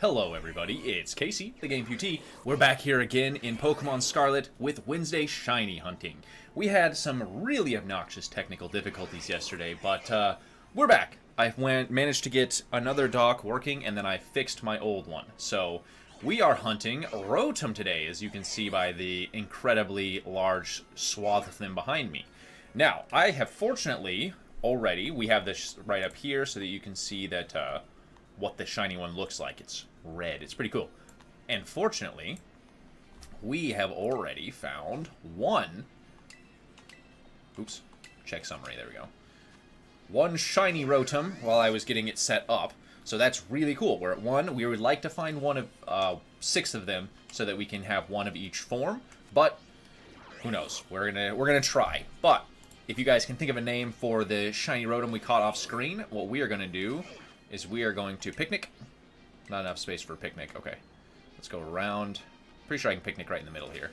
Hello everybody, it's Casey, the Game QT. We're back here again in Pokemon Scarlet with Wednesday Shiny Hunting. We had some really obnoxious technical difficulties yesterday, but we're back. I managed to get another dock working, and then I fixed my old one. So we are hunting Rotom today, as you can see by the incredibly large swath of them behind me. Now, I have fortunately already, we have this right up here so that you can see that what the shiny one looks like. It's red. It's pretty cool. And fortunately, we have already found one. Oops. Check summary. There we go. One shiny Rotom while I was getting it set up. So that's really cool. We're at one. We would like to find one of 6 of them so that we can have one of each form. But who knows? We're gonna try. But if you guys can think of a name for the shiny Rotom we caught off screen, what we are gonna do is we are going to picnic. Not enough space for picnic. Okay. Let's go around. Pretty sure I can picnic right in the middle here.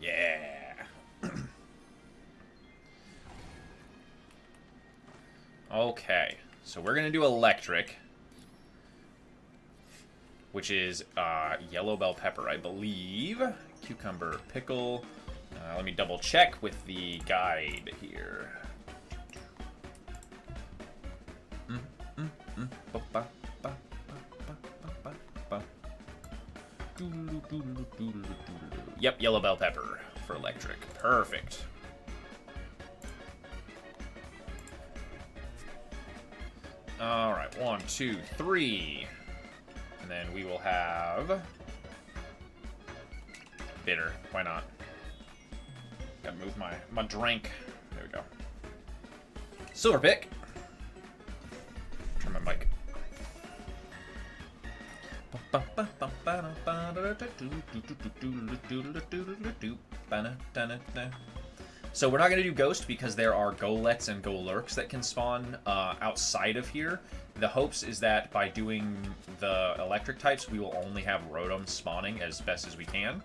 Yeah. Okay. So we're going to do electric, which is yellow bell pepper, I believe. Cucumber pickle. Let me double check with the guide here. Yep, yellow bell pepper for electric. Perfect. Alright, 1, 2, 3. And then we will have bitter. Why not? Gotta move my drink. There we go. Silver pick. Turn my mic. So we're not going to do Ghost because there are Golets and Golurks that can spawn outside of here. The hopes is that by doing the electric types, we will only have Rotom spawning as best as we can.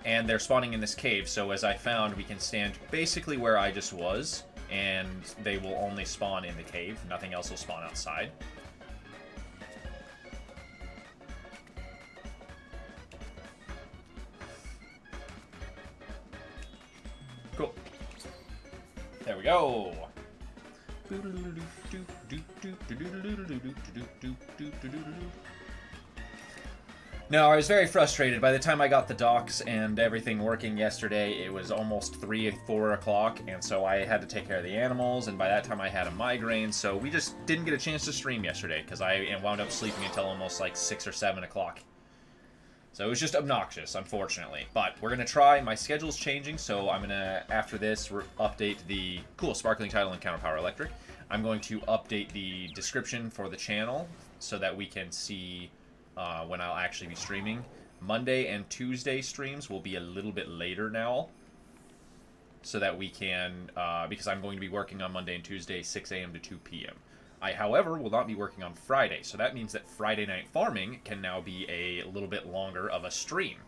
And they're spawning in this cave, so as I found, we can stand basically where I just was, and they will only spawn in the cave. Nothing else will spawn outside. Cool. There we go. No, I was very frustrated. By the time I got the docks and everything working yesterday, it was almost 3 or 4 o'clock, and so I had to take care of the animals, and by that time I had a migraine, so we just didn't get a chance to stream yesterday, because I wound up sleeping until almost like 6 or 7 o'clock. So it was just obnoxious, unfortunately. But we're going to try. My schedule's changing, so I'm going to, after this, update the cool sparkling title and counter power electric. I'm going to update the description for the channel so that we can see when I'll actually be streaming. Monday and Tuesday streams will be a little bit later now, so that we can, because I'm going to be working on Monday and Tuesday, 6 a.m. to 2 p.m. I, however, will not be working on Friday, so that means that Friday night farming can now be a little bit longer of a stream.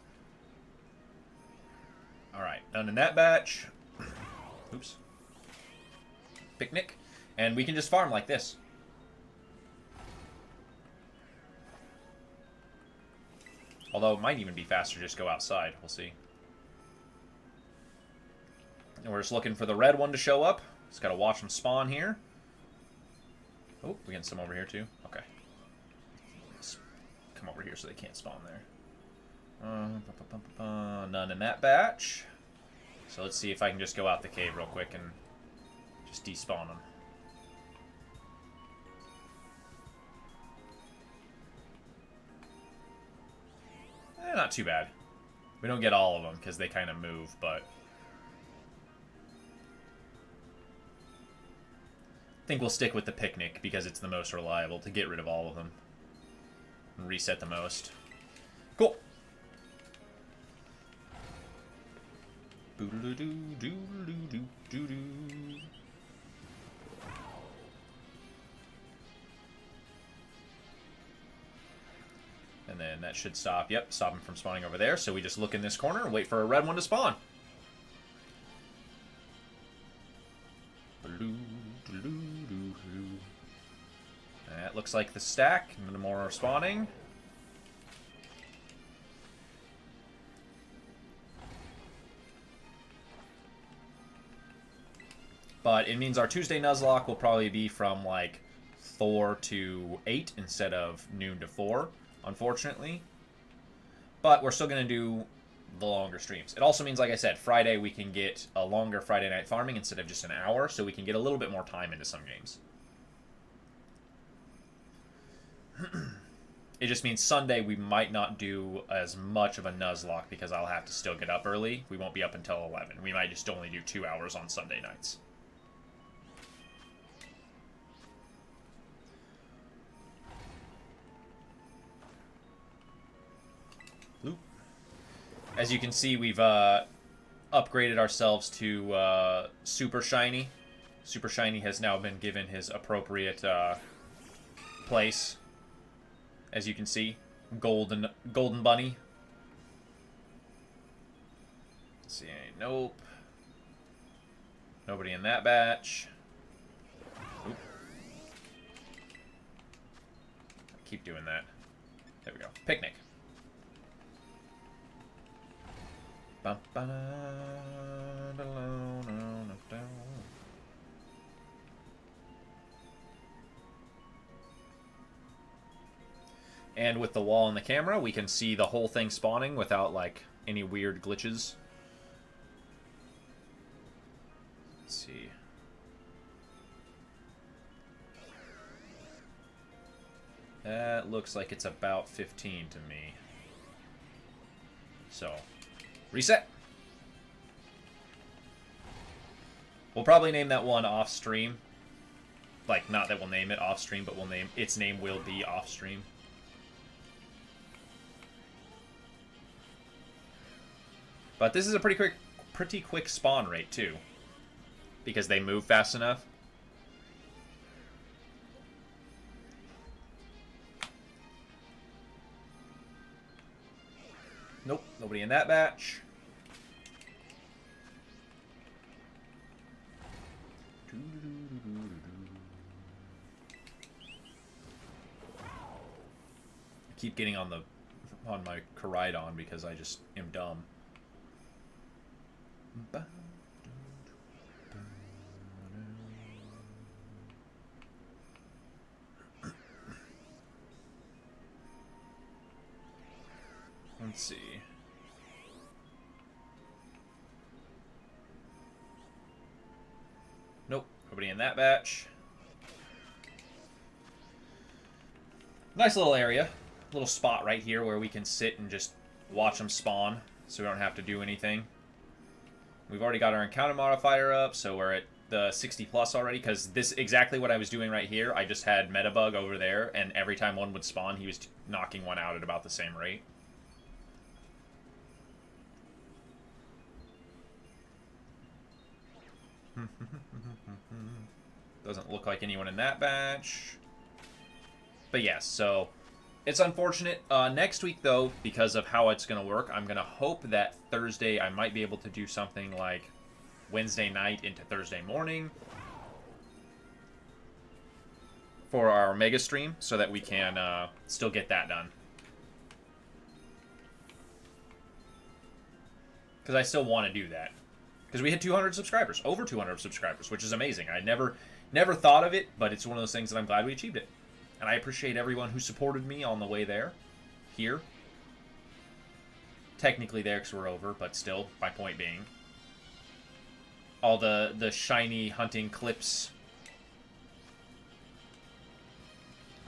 Alright, done in that batch. Oops. Picnic. And we can just farm like this. Although it might even be faster to just go outside. We'll see. And we're just looking for the red one to show up. Just gotta watch them spawn here. Oh, we getting some over here too? Okay. Let's come over here so they can't spawn there. None in that batch. So let's see if I can just go out the cave real quick and just despawn them. Not too bad. We don't get all of them because they kind of move, but I think we'll stick with the picnic because it's the most reliable to get rid of all of them and reset the most. Cool. And then that should stop, yep, stop him from spawning over there. So we just look in this corner and wait for a red one to spawn. That looks like the stack. No more spawning. But it means our Tuesday Nuzlocke will probably be from like 4 to 8 instead of noon to 4, unfortunately. But we're still going to do the longer streams. It also means, like I said, Friday we can get a longer Friday night farming instead of just an hour, so we can get a little bit more time into some games. It just means Sunday we might not do as much of a Nuzlocke because I'll have to still get up early. We won't be up until 11. We might just only do 2 hours on Sunday nights. As you can see, we've upgraded ourselves to Super Shiny. Super Shiny has now been given his appropriate place. As you can see, Golden Bunny. Let's see, nope. Nobody in that batch. Oop. Keep doing that. There we go. Picnic. And with the wall and the camera, we can see the whole thing spawning without, like, any weird glitches. Let's see. That looks like it's about 15 to me. So, reset. We'll probably name that one off stream. Like, not that we'll name it off stream, but we'll name its name will be off stream. But this is a pretty quick spawn rate too, because they move fast enough. Nope, nobody in that batch. I keep getting on my Koraidon because I just am dumb. Let's see. Nope, nobody in that batch. Nice little area. Little spot right here where we can sit and just watch them spawn, so we don't have to do anything. We've already got our encounter modifier up, so we're at the 60 plus already, because this exactly what I was doing right here. I just had Metabug over there, and every time one would spawn, he was knocking one out at about the same rate. Doesn't look like anyone in that batch. But yes, so it's unfortunate. Next week, though, because of how it's going to work, I'm going to hope that Thursday I might be able to do something like Wednesday night into Thursday morning for our mega stream, so that we can still get that done. Because I still want to do that. Because we hit 200 subscribers, over 200 subscribers, which is amazing. I never thought of it, but it's one of those things that I'm glad we achieved it. And I appreciate everyone who supported me on the way there. Here. Technically there because we're over, but still, my point being. All the shiny hunting clips.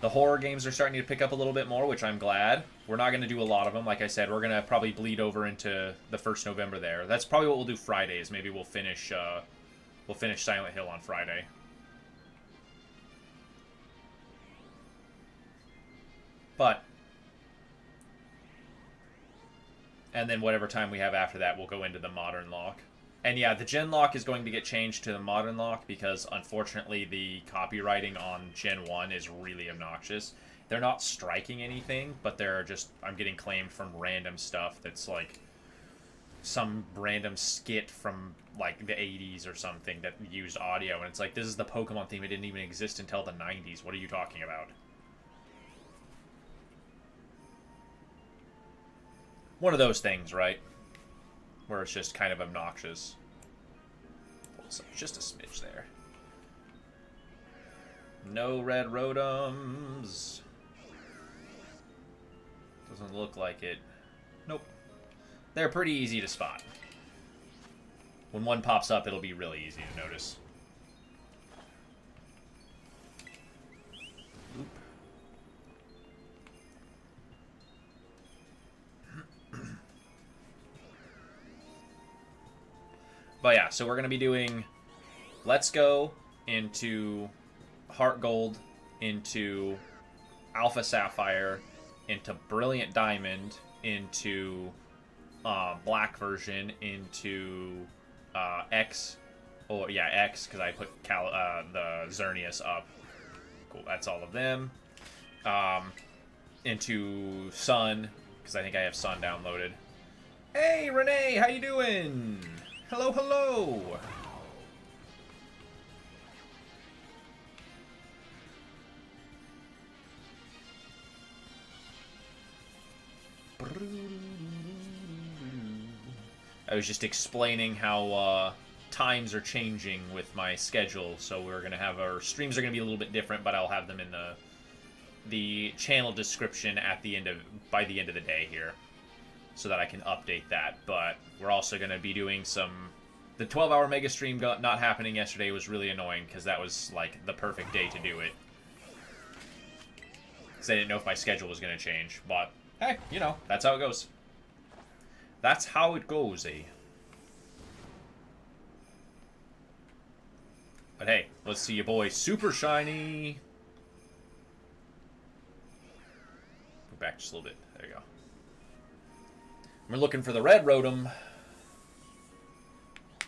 The horror games are starting to pick up a little bit more, which I'm glad. We're not going to do a lot of them. Like I said, we're going to probably bleed over into the 1st November there. That's probably what we'll do Fridays. Maybe we'll finish Silent Hill on Friday. But, and then whatever time we have after that, we'll go into the modern lock. And yeah, the Gen lock is going to get changed to the modern lock because, unfortunately, the copywriting on Gen 1 is really obnoxious. They're not striking anything, but they're just, I'm getting claimed from random stuff that's like some random skit from like the 80s or something that used audio. And it's like, this is the Pokemon theme. It didn't even exist until the 90s. What are you talking about? One of those things, right? Where it's just kind of obnoxious. So just a smidge there. No red Rotoms. Doesn't look like it. Nope. They're pretty easy to spot. When one pops up, it'll be really easy to notice. Oop. But yeah, so we're going to be doing Let's Go into Heart Gold, into Alpha Sapphire, into Brilliant Diamond, into Black version, into X, or yeah, X, because I put the Xerneas up. Cool, that's all of them. Into Sun, because I think I have Sun downloaded. Hey, Renee, how you doing? Hello, hello. I was just explaining how times are changing with my schedule, so we're gonna have our streams are gonna be a little bit different, but I'll have them in the channel description at the end of by the end of the day here, so that I can update that. But we're also gonna be doing the 12-hour mega stream not happening yesterday was really annoying because that was like the perfect day to do it. Because I didn't know if my schedule was gonna change, but hey, you know, that's how it goes. That's how it goes, eh? But hey, let's see your boy super shiny. Go back just a little bit. There you go. We're looking for the red Rotom.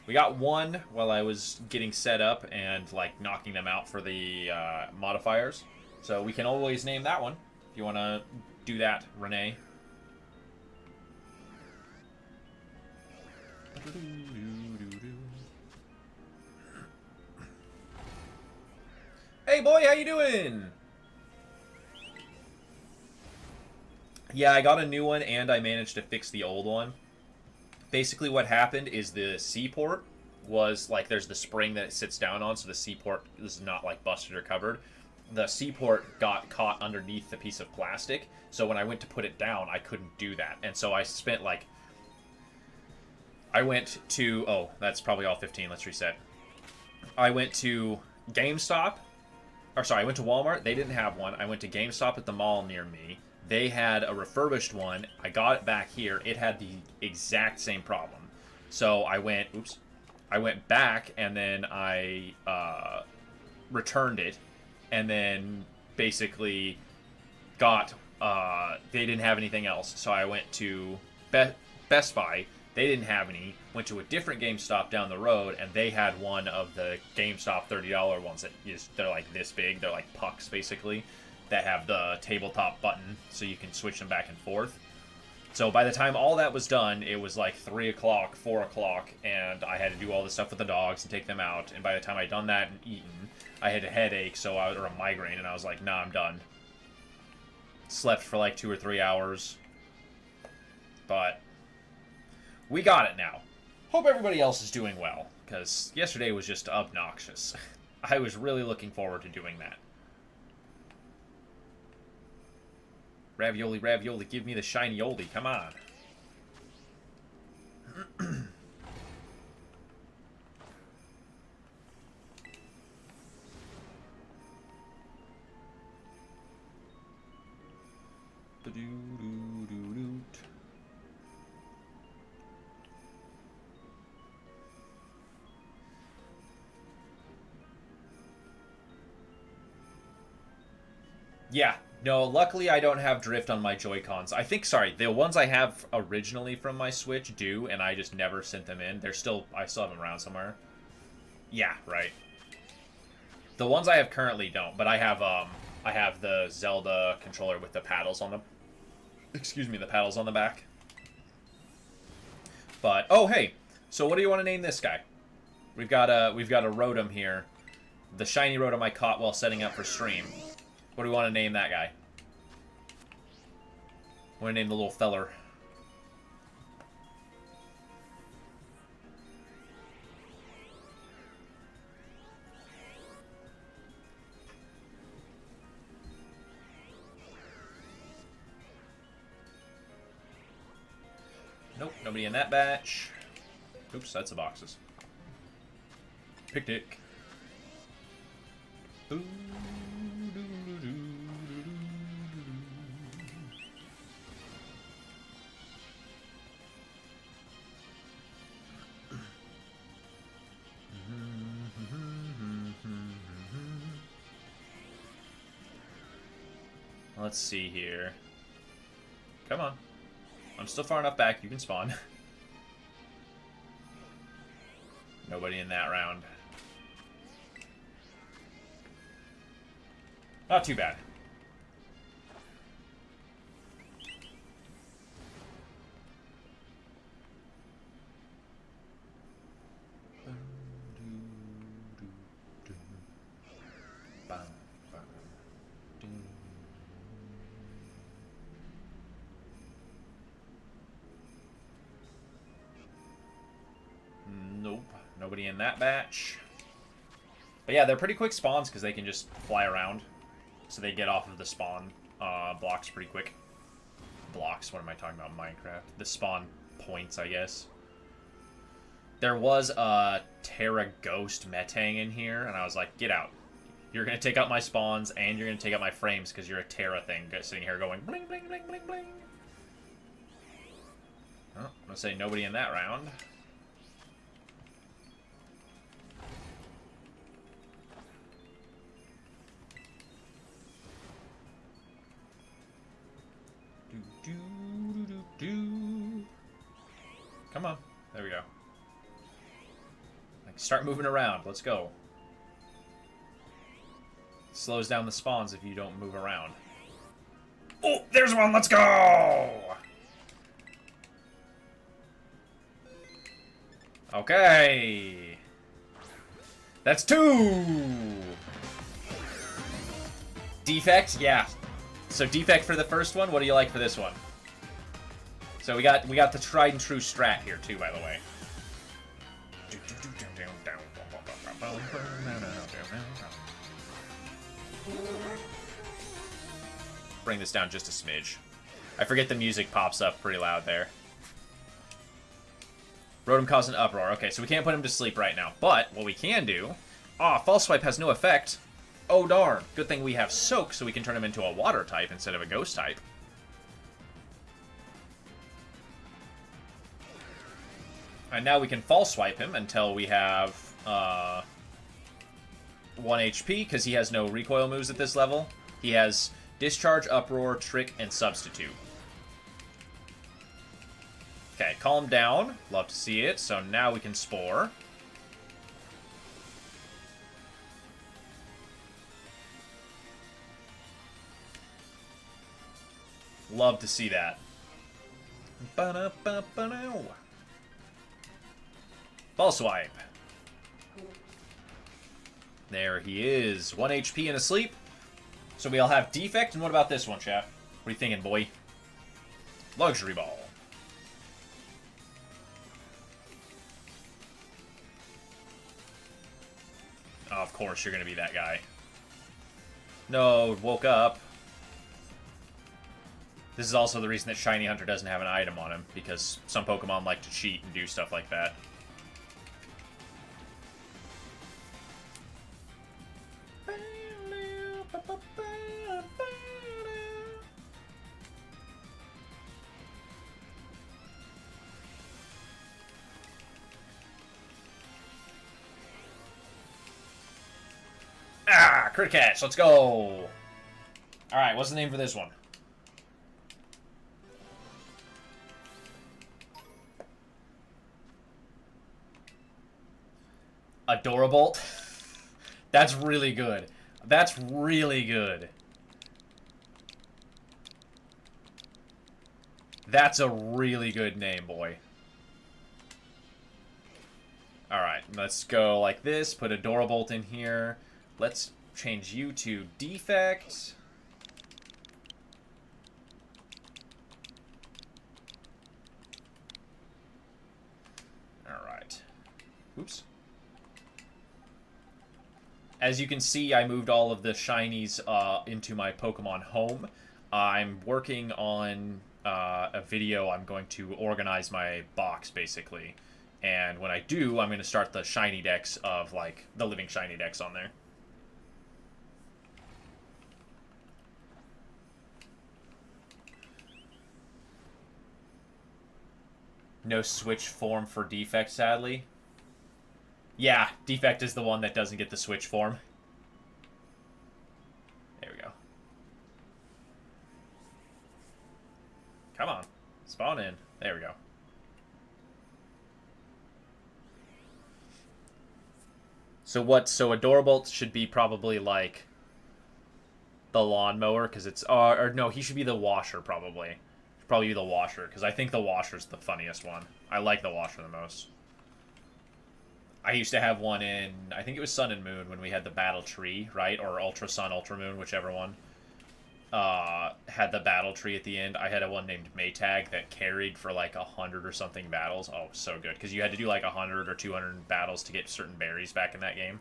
We got one while I was getting set up and like knocking them out for the modifiers. So we can always name that one if you want to do that, Renee. Hey boy, how you doing? Yeah, I got a new one and I managed to fix the old one. Basically what happened is the C port was like there's the spring that it sits down on, so the C port is not like busted or covered. The C port got caught underneath the piece of plastic, so when I went to put it down, I couldn't do that. And so I spent like I went to oh, that's probably all 15. Let's reset. I went to GameStop. Or sorry, I went to Walmart. They didn't have one. I went to GameStop at the mall near me. They had a refurbished one. I got it back here. It had the exact same problem. So I went, oops. I went back and then I returned it. And then basically got, they didn't have anything else. So I went to Best Buy. They didn't have any. Went to a different GameStop down the road, and they had one of the GameStop $30 ones that they're like this big. They're like pucks, basically, that have the tabletop button, so you can switch them back and forth. So by the time all that was done, it was like 3 o'clock, 4 o'clock, and I had to do all this stuff with the dogs and take them out. And by the time I'd done that and eaten, I had a headache, or a migraine, and I was like, nah, I'm done. Slept for like 2 or 3 hours. But we got it now. Hope everybody else is doing well, because yesterday was just obnoxious. I was really looking forward to doing that. Ravioli, ravioli, give me the shiny-oli, come on. Yeah, no, luckily I don't have drift on my Joy-Cons. I think, sorry, the ones I have originally from my Switch do, and I just never sent them in. I still have them around somewhere. Yeah, right. The ones I have currently don't, but I have the Zelda controller with the paddles on the, excuse me, the paddles on the back. But, oh, hey, so what do you want to name this guy? We've got a Rotom here. The shiny Rotom I caught while setting up for stream. What do we want to name that guy? I want to name the little feller. Nobody in that batch. Oops, that's the boxes. Picnic. Let's see here. Come on. I'm still far enough back. You can spawn. Nobody in that round. Not too bad. Nope. Nobody in that batch. But yeah, they're pretty quick spawns because they can just fly around. So they get off of the spawn blocks pretty quick. Blocks? What am I talking about? Minecraft. The spawn points, I guess. There was a Terra Ghost Metang in here, and I was like, get out. You're going to take out my spawns, and you're going to take out my frames because you're a Terra thing sitting here going bling, bling, bling, bling, bling. Oh, I'm going to say nobody in that round. Come on. There we go. Like, start moving around. Let's go. Slows down the spawns if you don't move around. Oh, there's one. Let's go. Okay. That's 2. Defect? Yeah. So defect for the first one. What do you like for this one? So we got the tried and true strat here too, by the way. Bring this down just a smidge. I forget the music pops up pretty loud there. Rotom caused an uproar. Okay, so we can't put him to sleep right now. But what we can do... Ah, False Swipe has no effect. Oh, darn. Good thing we have Soak, so we can turn him into a water type instead of a ghost type. And now we can False Swipe him until we have 1 HP, because he has no recoil moves at this level. He has Discharge, Uproar, Trick, and Substitute. Okay, calm down. Love to see it. So now we can Spore. Love to see that. Ba-da-ba-ba-now. Ball Swipe. There he is. 1 HP and asleep. So we all have Defect. And what about this one, chat? What are you thinking, boy? Luxury Ball. Oh, of course, you're going to be that guy. No, woke up. This is also the reason that Shiny Hunter doesn't have an item on him, because some Pokemon like to cheat and do stuff like that. Ah, crit catch, let's go. Alright, what's the name for this one? Adorable. That's really good. That's really good. That's a really good name, boy. Alright, let's go like this. Put Adorable in here. Let's change you to Defect. Alright. Oops. As you can see, I moved all of the shinies into my Pokemon home. I'm working on a video, I'm going to organize my box, basically. And when I do, I'm going to start the shiny decks of, like, the living shiny decks on there. No switch form for Defect, sadly. Yeah, Defect is the one that doesn't get the switch form. There we go. Come on. Spawn in. There we go. So a Doorbolt should be probably like the lawnmower, because it's or no, he should be the washer probably. Should probably be the washer, because I think the washer's the funniest one. I like the washer the most. I used to have one in, I think it was Sun and Moon when we had the battle tree, right? Or Ultra Sun, Ultra Moon, whichever one. Had the battle tree at the end. I had a one named Maytag that carried for like 100 or something battles. Oh, so good, because you had to do like 100 or 200 battles to get certain berries back in that game.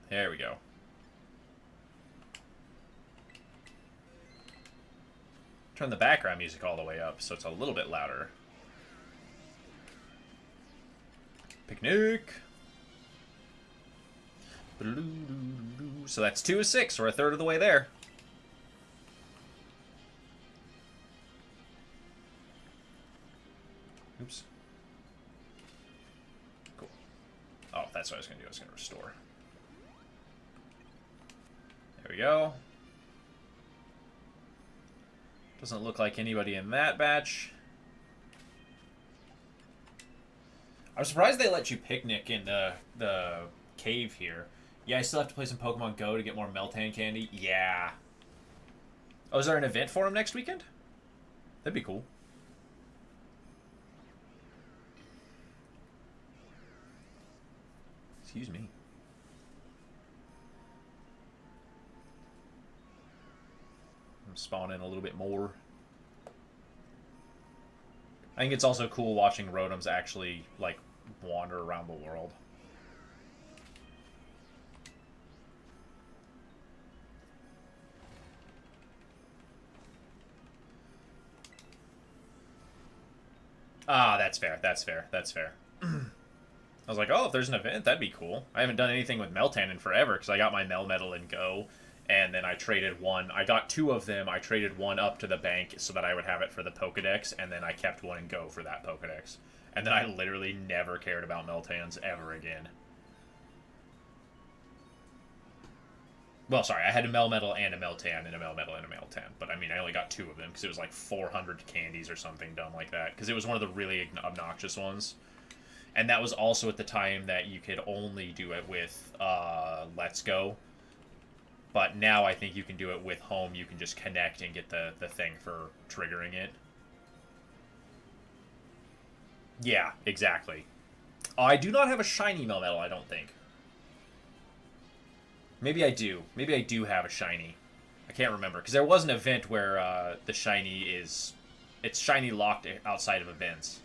There we go. Turn the background music all the way up so it's a little bit louder. Picnic. So that's 2 of 6. We're a third of the way there. Oops. Cool. Oh, that's what I was going to do. I was going to restore. There we go. Doesn't look like anybody in that batch. I'm surprised they let you picnic in the cave here. Yeah, I still have to play some Pokemon Go to get more Meltan candy. Yeah. Oh, is there an event for him next weekend? That'd be cool. Excuse me. I'm spawning a little bit more. I think it's also cool watching Rotoms actually, like, wander around the world. Ah, that's fair, that's fair, that's fair. I was like, oh, if there's an event, that'd be cool. I haven't done anything with Meltan in forever, because I got my Melmetal in Go, and then I traded one. I got 2 of them. I traded one up to the bank so that I would have it for the Pokedex, and then I kept one in Go for that Pokedex. And then I literally never cared about Meltans ever again. Well, sorry, I had a Melmetal and a Meltan and a Melmetal and a Meltan. But, I mean, I only got 2 of them because it was like 400 candies or something dumb like that. Because it was one of the really obnoxious ones. And that was also at the time that you could only do it with Let's Go. But now I think you can do it with Home. You can just connect and get the thing for triggering it. Yeah, exactly. I do not have a shiny Melmetal, I don't think. Maybe I do. Maybe I do have a shiny. I can't remember. Because there was an event where the shiny is... It's shiny locked outside of events.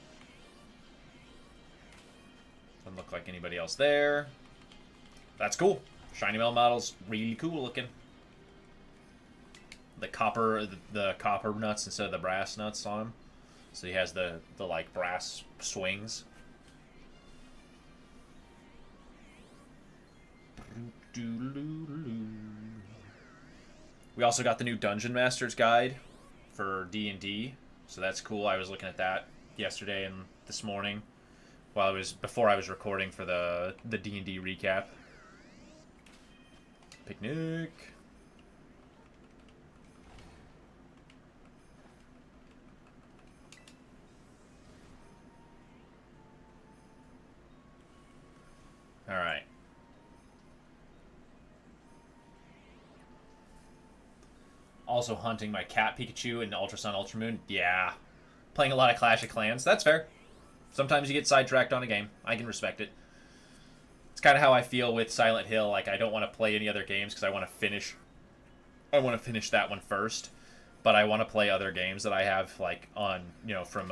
Doesn't look like anybody else there. That's cool. Shiny Melmetal's really cool looking. The copper nuts instead of the brass nuts on him. So he has the like brass swings. We also got the new Dungeon Master's Guide for D&D, so that's cool. I was looking at that yesterday and this morning before I was recording for the D&D recap. Picnic. All right. Also hunting my cat Pikachu in Ultra Sun, Ultra Moon. Yeah. Playing a lot of Clash of Clans. That's fair. Sometimes you get sidetracked on a game. I can respect it. It's kind of how I feel with Silent Hill. Like, I don't want to play any other games because I want to finish. I want to finish that one first, but I want to play other games that I have like on from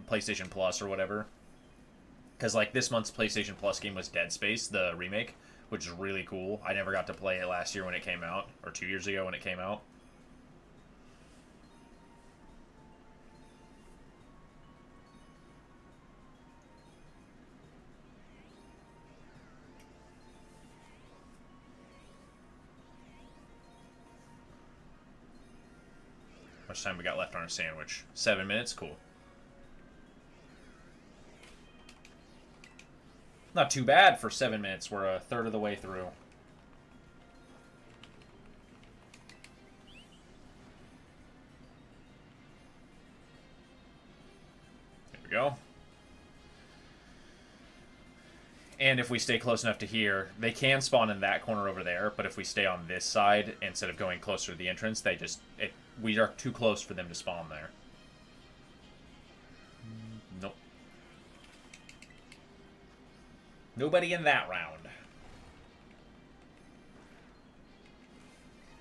PlayStation Plus or whatever. Because like this month's PlayStation Plus game was Dead Space, the remake, which is really cool. I never got to play it last year when it came out, or 2 years ago when it came out. How much time we got left on our sandwich? 7 minutes? Cool. Not too bad for 7 minutes. We're a third of the way through. There we go. And if we stay close enough to here, they can spawn in that corner over there, but if we stay on this side, instead of going closer to the entrance, we are too close for them to spawn there. Nope. Nobody in that round.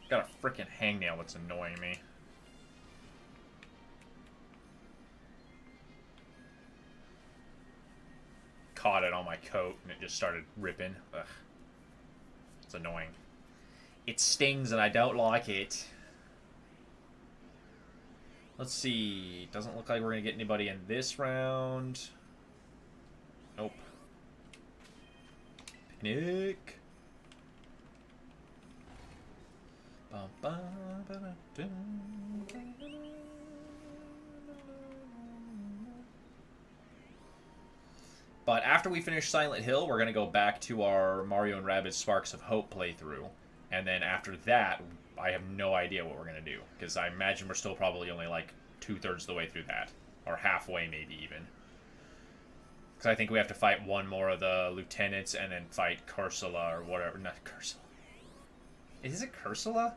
Got a freaking hangnail that's annoying me. Caught it on my coat and it just started ripping. Ugh. It's annoying. It stings and I don't like it. Let's see. Doesn't look like we're going to get anybody in this round. Nope. Picnic. But after we finish Silent Hill, we're going to go back to our Mario and Rabbids Sparks of Hope playthrough. And then after that, I have no idea what we're going to do. Because I imagine we're still probably only like 2/3 of the way through that. Or halfway, maybe even. Because I think we have to fight one more of the lieutenants and then fight Cursula or whatever. Not Cursula. Is it Cursula?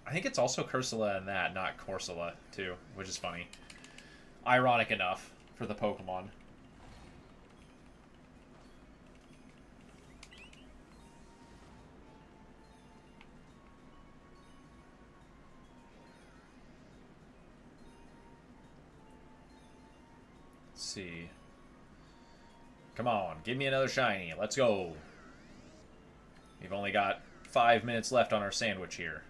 I think it's also Cursula in that, not Corsula, too. Which is funny. Ironic enough for the Pokemon. See. Come on, give me another shiny. Let's go. We've only got 5 minutes left on our sandwich here.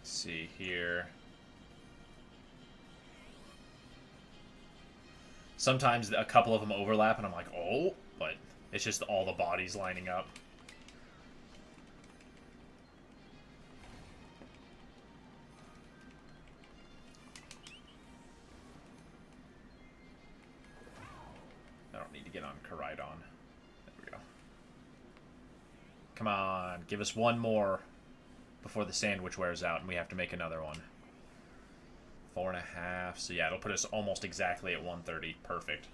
See here. Sometimes a couple of them overlap and I'm like, oh, but it's just all the bodies lining up. I don't need to get on Koraidon. There we go. Come on, give us one more before the sandwich wears out and we have to make another one. 4.5. So yeah, it'll put us almost exactly at 130. Perfect.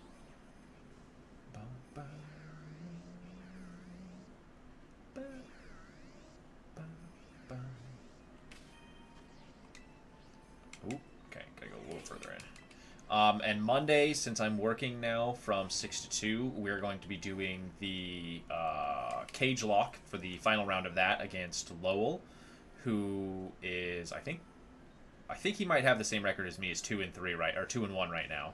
Ooh, okay, gotta go a little further in. And Monday, since I'm working now from 6 to 2, we're going to be doing the cage lock for the final round of that against Lowell, who is, I think he might have the same record as me, as 2-3, right, or 2-1 right now.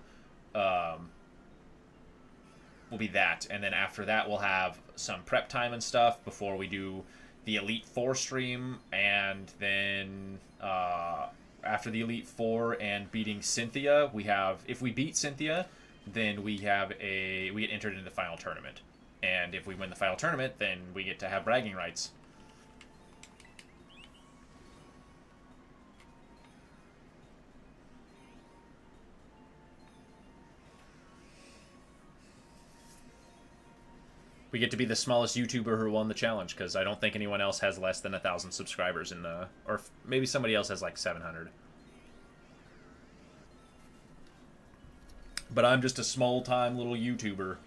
Will be that, and then after that we'll have some prep time and stuff before we do the Elite Four stream, and then after the Elite Four and beating Cynthia, we have, if we beat Cynthia, then we get entered into the final tournament, and if we win the final tournament, then we get to have bragging rights. We get to be the smallest YouTuber who won the challenge, because I don't think anyone else has less than 1,000 subscribers in the... Or maybe somebody else has like 700. But I'm just a small-time little YouTuber.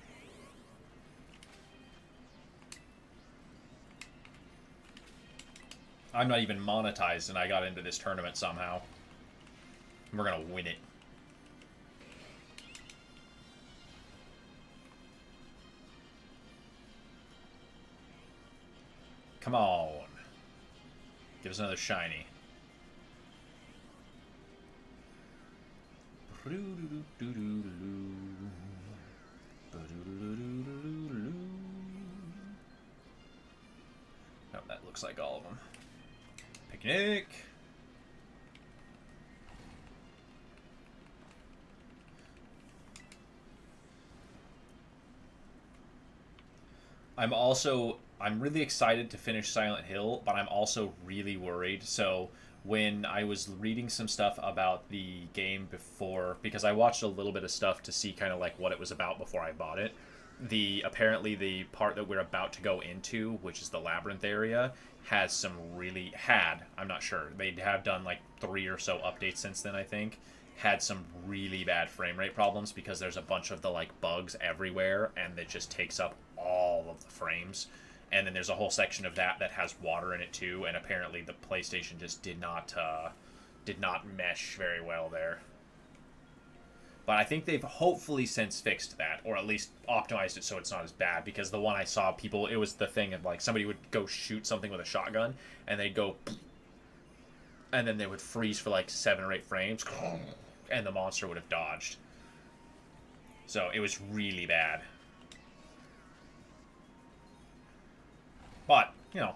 I'm not even monetized, and I got into this tournament somehow. We're gonna win it. Come on. Give us another shiny. No, that looks like all of them. Picnic. I'm really excited to finish Silent Hill, but I'm also really worried. So when I was reading some stuff about the game before, because I watched a little bit of stuff to see kind of like what it was about before I bought it, apparently the part that we're about to go into, which is the labyrinth area, has some I'm not sure, they have done like 3 or so updates since then, I think, had some really bad frame rate problems because there's a bunch of the like bugs everywhere, and it just takes up all of the frames. And then there's a whole section of that has water in it too, and apparently the PlayStation just did not mesh very well there. But I think they've hopefully since fixed that, or at least optimized it so it's not as bad. Because the one I saw, people, it was the thing of like somebody would go shoot something with a shotgun, and they'd go, and then they would freeze for like 7 or 8 frames, and the monster would have dodged. So it was really bad. But, you know.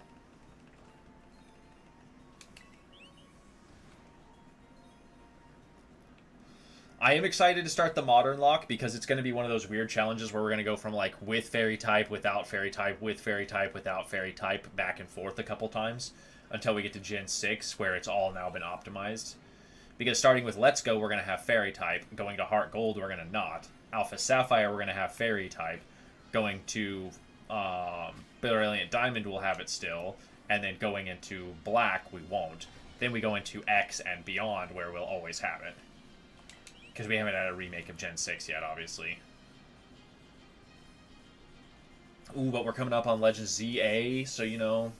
I am excited to start the modern lock because it's going to be one of those weird challenges where we're going to go from like with fairy type, without fairy type, with fairy type, without fairy type, back and forth a couple times until we get to Gen 6 where it's all now been optimized. Because starting with Let's Go, we're going to have fairy type. Going to Heart Gold, we're going to not. Alpha Sapphire, we're going to have fairy type. Going to Brilliant Diamond, we'll have it still. And then going into Black, we won't. Then we go into X and beyond, where we'll always have it. Because we haven't had a remake of Gen 6 yet, obviously. Ooh, but we're coming up on Legends ZA, so you know,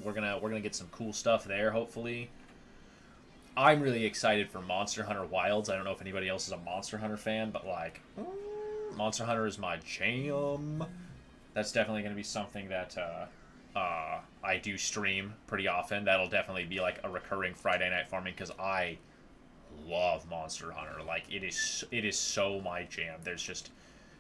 we're gonna get some cool stuff there, hopefully. I'm really excited for Monster Hunter Wilds. I don't know if anybody else is a Monster Hunter fan, but like, Monster Hunter is my jam. That's definitely going to be something that I do stream pretty often. That'll definitely be like a recurring Friday night for me because I love Monster Hunter. Like, it is so my jam. There's just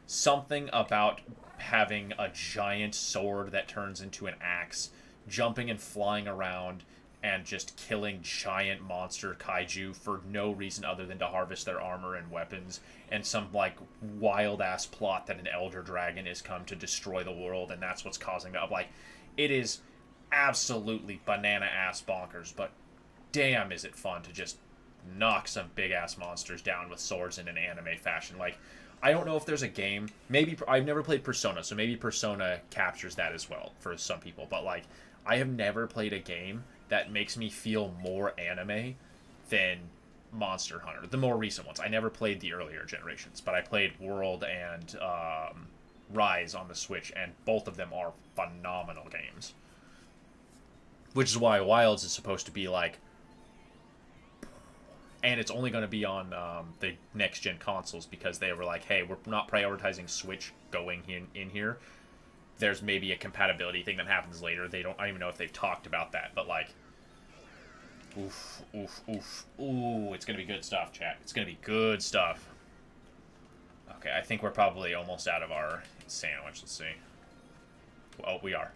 something about having a giant sword that turns into an axe, jumping and flying around, and just killing giant monster kaiju for no reason other than to harvest their armor and weapons, and some like wild ass plot that an elder dragon has come to destroy the world, and that's what's causing that. Like, it is absolutely banana ass bonkers, but damn is it fun to just knock some big ass monsters down with swords in an anime fashion. Like, I don't know if there's a game, maybe I've never played Persona, so maybe Persona captures that as well for some people, but like, I have never played a game that makes me feel more anime than Monster Hunter. The more recent ones. I never played the earlier generations, but I played World and Rise on the Switch, and both of them are phenomenal games. Which is why Wilds is supposed to be like... And it's only going to be on the next-gen consoles because they were like, hey, we're not prioritizing Switch going in here. There's maybe a compatibility thing that happens later. I don't even know if they've talked about that, but like, oof, ooh, it's gonna be good stuff, chat. It's gonna be good stuff. Okay, I think we're probably almost out of our sandwich. Let's see. Oh, we are.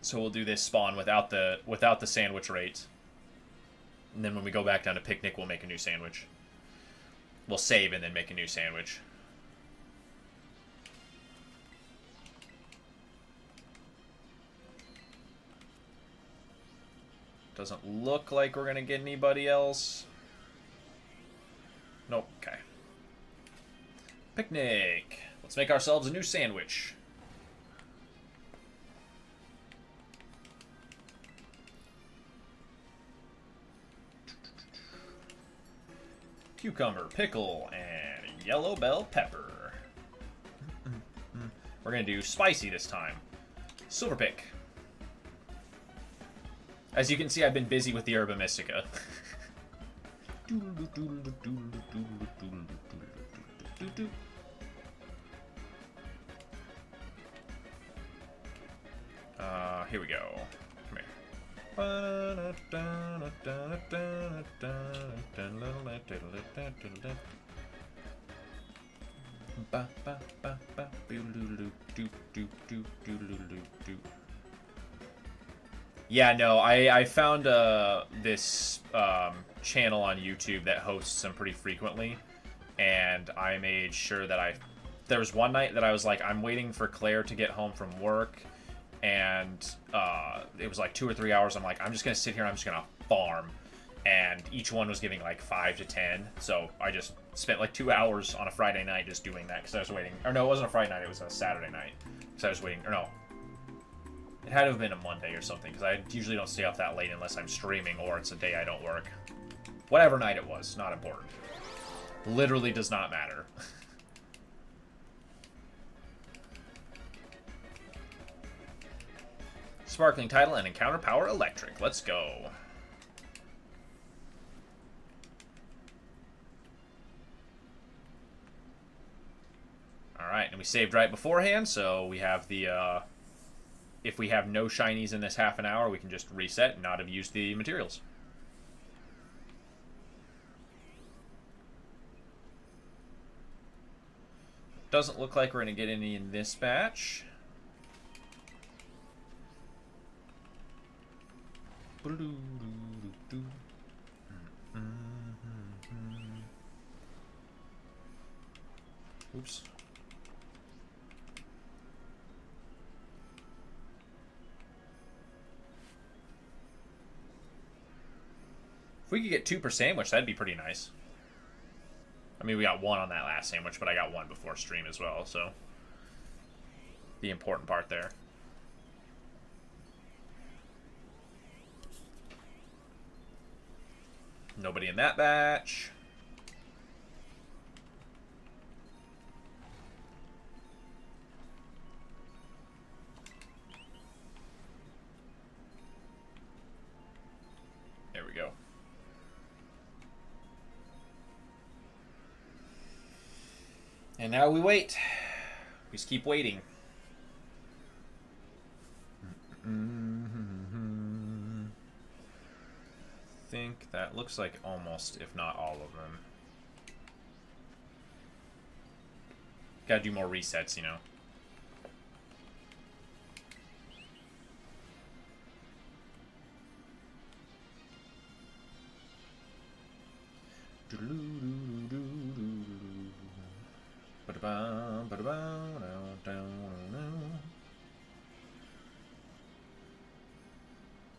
So we'll do this spawn without the sandwich rate, and then when we go back down to picnic, we'll make a new sandwich. We'll save and then make a new sandwich. Doesn't look like we're gonna get anybody else. Nope, okay. Picnic. Let's make ourselves a new sandwich. Cucumber, pickle, and yellow bell pepper. We're going to do spicy this time. Silver pick. As you can see, I've been busy with the Herba Mystica. Here we go. Come here. Yeah, no, I found this channel on YouTube that hosts them pretty frequently, and I made sure that there was one night that I was like, I'm waiting for Claire to get home from work, and it was like 2 or 3 hours. I'm like, I'm just gonna sit here and I'm just gonna farm, and each one was giving like 5 to 10. So I just spent like 2 hours on a Friday night just doing that because I was waiting. Or no, it wasn't a Friday night; it was a Saturday night. Because I was waiting. Or no, it had to have been a Monday or something, because I usually don't stay up that late unless I'm streaming or it's a day I don't work. Whatever night it was, not important. Literally does not matter. Sparkling title and encounter power electric. Let's go. Alright, and we saved right beforehand, so we have the... if we have no shinies in this half an hour, we can just reset and not have used the materials. Doesn't look like we're going to get any in this batch. Oops. If we could get 2 per sandwich, that'd be pretty nice. I mean, we got 1 on that last sandwich, but I got 1 before stream as well, so... the important part there. Nobody in that batch. There we go. And now we wait. We just keep waiting. I think that looks like almost, if not all of them. Gotta do more resets, you know.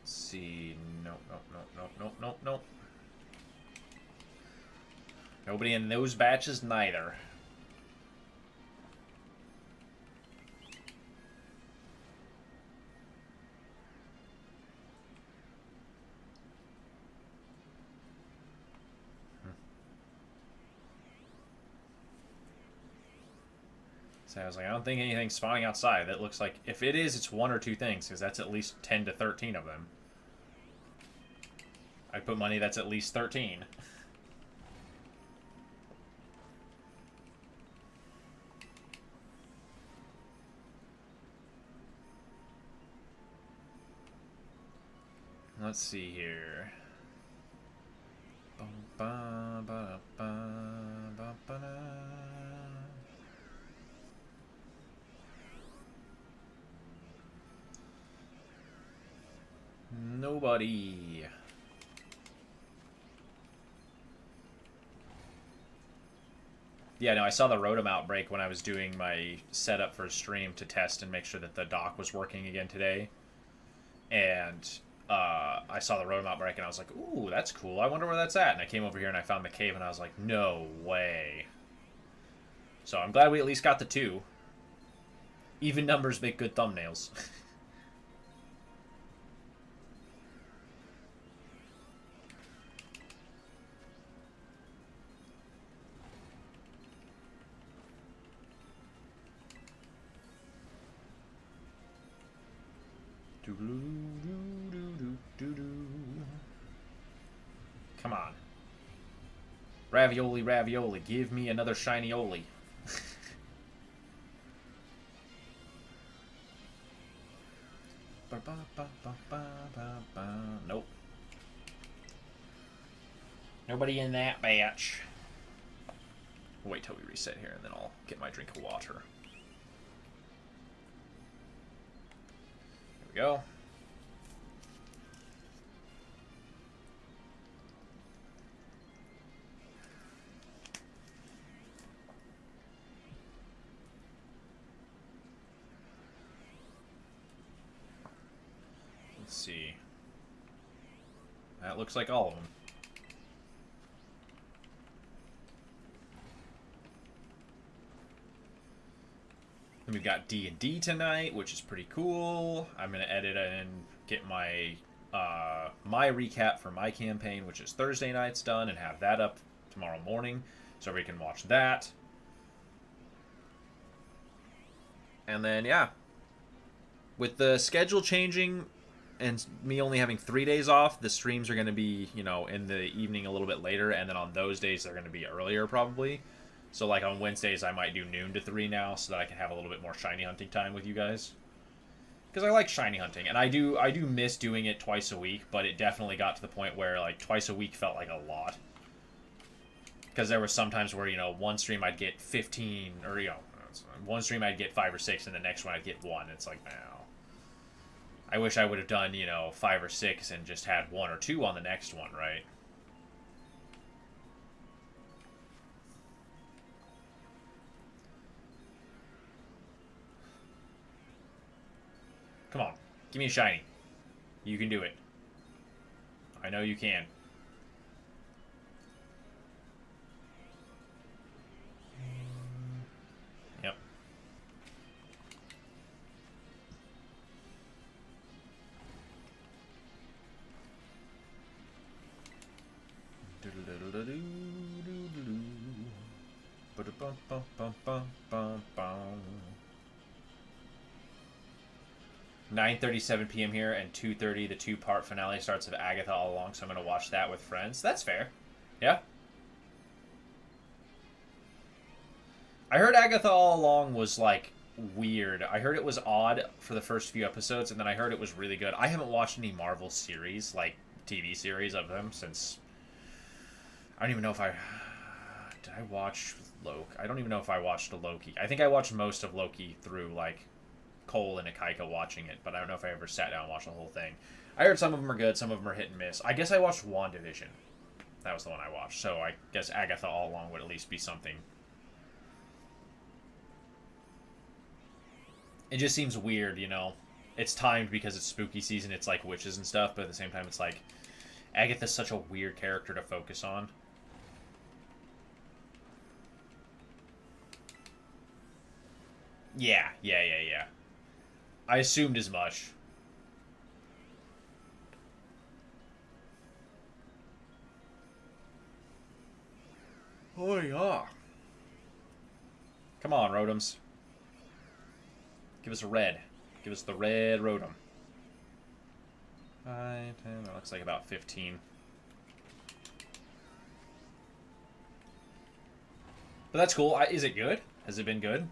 Let's see. Nope. Nobody in those batches, neither. So I was like, I don't think anything's spawning outside. That looks like, if it is, it's 1 or 2 things, because that's at least 10 to 13 of them. I put money that's at least 13. Let's see here. Nobody. Yeah, no, I saw the Rotom outbreak when I was doing my setup for stream to test and make sure that the dock was working again today. And I saw the Rotom outbreak and I was like, ooh, that's cool. I wonder where that's at. And I came over here and I found the cave and I was like, no way. So I'm glad we at least got the 2. Even numbers make good thumbnails. Come on. Ravioli, ravioli. Give me another shiny oli. Nope. Nobody in that batch. We'll wait till we reset here, and then I'll get my drink of water. There we go. Let's see. That looks like all of them. Then we've got D&D tonight, which is pretty cool. I'm going to edit and get my my recap for my campaign, which is Thursday nights, done, and have that up tomorrow morning so we can watch that. And then, yeah. With the schedule changing and me only having 3 days off, the streams are going to be, you know, in the evening a little bit later, and then on those days they're going to be earlier probably. So like on Wednesdays I might do noon to 3 now so that I can have a little bit more shiny hunting time with you guys. Because I like shiny hunting, and I do miss doing it twice a week, but it definitely got to the point where like twice a week felt like a lot. Because there were some times where, you know, one stream I'd get 15, or, you know, one stream I'd get 5 or 6, and the next one I'd get 1. It's like, no. I wish I would have done, you know, 5 or 6 and just had 1 or 2 on the next one, right? Come on. Give me a shiny. You can do it. I know you can. Yep. $9:37 p.m. here, and 2:30 the 2-part finale starts of Agatha All Along, so I'm going to watch that with friends. That's fair. Yeah. I heard Agatha All Along was, like, weird. I heard it was odd for the first few episodes, and then I heard it was really good. I haven't watched any Marvel series, like, TV series of them since... I don't even know if I... Did I watch Loki? I don't even know if I watched Loki. I think I watched most of Loki through, like, Cole and Akaika watching it, but I don't know if I ever sat down and watched the whole thing. I heard some of them are good, some of them are hit and miss. I guess I watched WandaVision. That was the one I watched, so I guess Agatha All Along would at least be something. It just seems weird, you know? It's timed because it's spooky season, it's like witches and stuff, but at the same time it's like, Agatha's such a weird character to focus on. Yeah. I assumed as much. Oh, yeah. Come on, Rotoms. Give us a red. Give us the red Rotom. 5, 10, that looks like about 15. But that's cool. Is it good? Has it been good?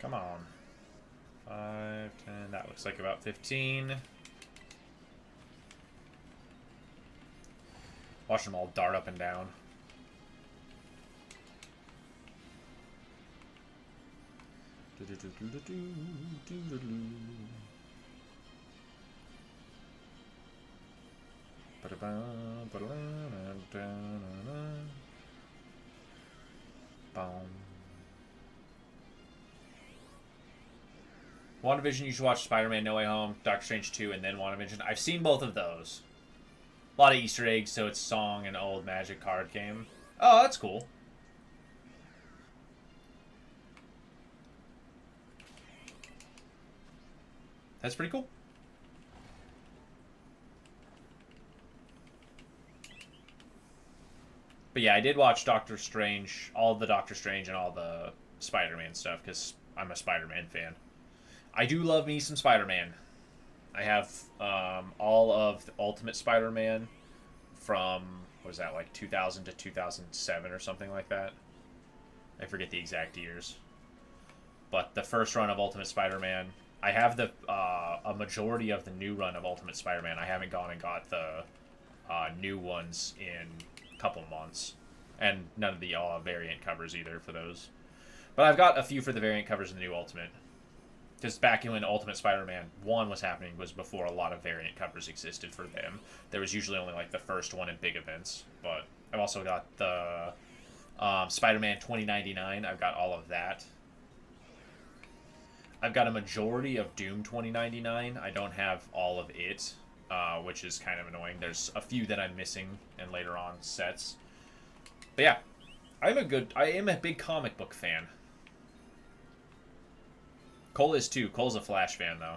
Come on. 5, 10, that looks like about 15. Watch them all dart up and down. WandaVision, you should watch Spider-Man No Way Home, Doctor Strange 2, and then WandaVision. I've seen both of those. A lot of Easter eggs, so it's song and old Magic card game. Oh, that's cool. That's pretty cool. But yeah, I did watch Doctor Strange, all the Doctor Strange and all the Spider-Man stuff, because I'm a Spider-Man fan. I do love me some Spider-Man. I have all of the Ultimate Spider-Man from, what was that, like 2000 to 2007 or something like that? I forget the exact years. But the first run of Ultimate Spider-Man, I have the a majority of the new run of Ultimate Spider-Man. I haven't gone and got the new ones in a couple months. And none of the variant covers either for those. But I've got a few for the variant covers in the new Ultimate. Because back when Ultimate Spider-Man 1 was happening was before a lot of variant covers existed for them. There was usually only like the first one in big events. But I've also got the Spider-Man 2099. I've got all of that. I've got a majority of Doom 2099. I don't have all of it, which is kind of annoying. There's a few that I'm missing in later on sets. But yeah, I am a big comic book fan. Cole is too. Cole's a Flash fan, though.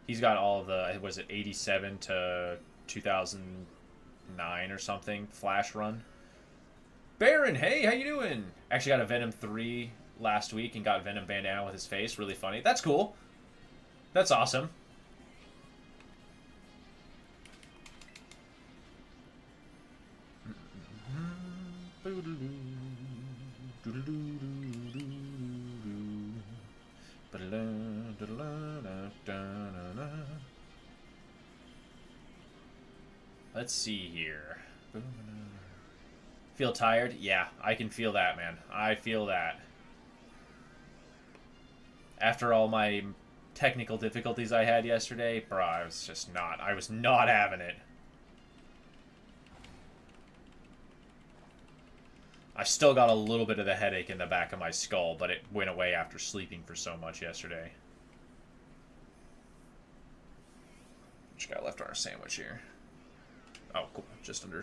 He's got all of the, was it 87 to 2009 or something, Flash run. Baron, hey, how you doing? Actually got a Venom 3 last week and got Venom bandana with his face. Really funny. That's cool. That's awesome. Let's see here. Feel tired? Yeah, I can feel that, man. I feel that. After all my technical difficulties I had yesterday, bro, I was not having it. I still got a little bit of the headache in the back of my skull, but it went away after sleeping for so much yesterday. Just got left on our sandwich here. Oh, cool. Just under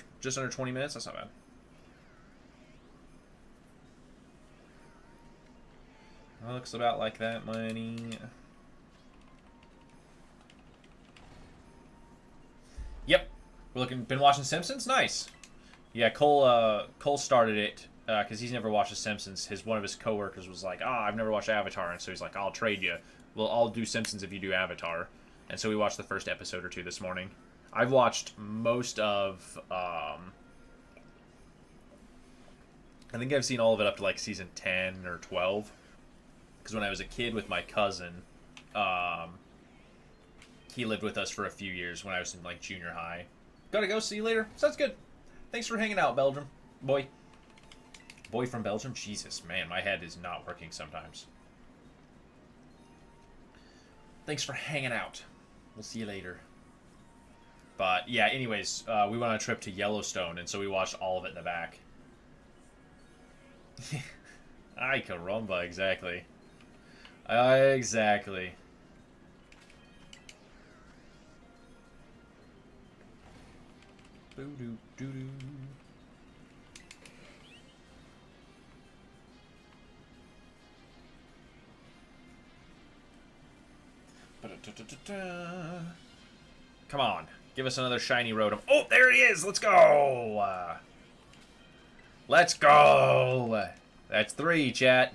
20 minutes. That's not bad. Looks about like that money. Yep. Been watching Simpsons? Nice. Yeah, Cole started it because he's never watched The Simpsons. One of his coworkers was like, I've never watched Avatar. And so he's like, I'll trade you. Well, I'll do Simpsons if you do Avatar. And so we watched the first episode or two this morning. I've watched most of, I think I've seen all of it up to like season 10 or 12. Because when I was a kid with my cousin, he lived with us for a few years when I was in like junior high. Gotta go, see you later. Sounds good. Thanks for hanging out, Belgium. Boy from Belgium? Jesus, man, my head is not working sometimes. Thanks for hanging out. We'll see you later. But, yeah, anyways, we went on a trip to Yellowstone, and so we watched all of it in the back. Ay, caramba, exactly. Exactly. Boo-doo-doo-doo. Come on. Give us another shiny Rotom. Oh, there he is. Let's go. Let's go. That's 3, chat.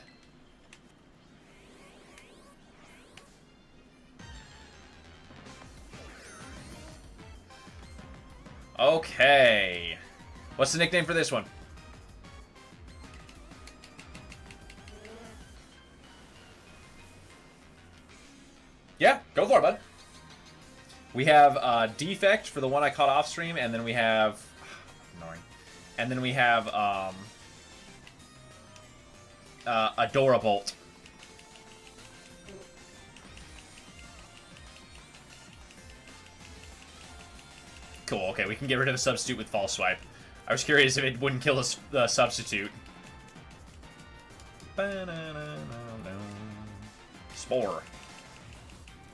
Okay. What's the nickname for this one? Yeah, go for it, bud. We have Defect for the one I caught off stream, and then we have... Annoying. And then we have Adorabolt. Cool, okay, we can get rid of the substitute with False Swipe. I was curious if it wouldn't kill the substitute. Spore.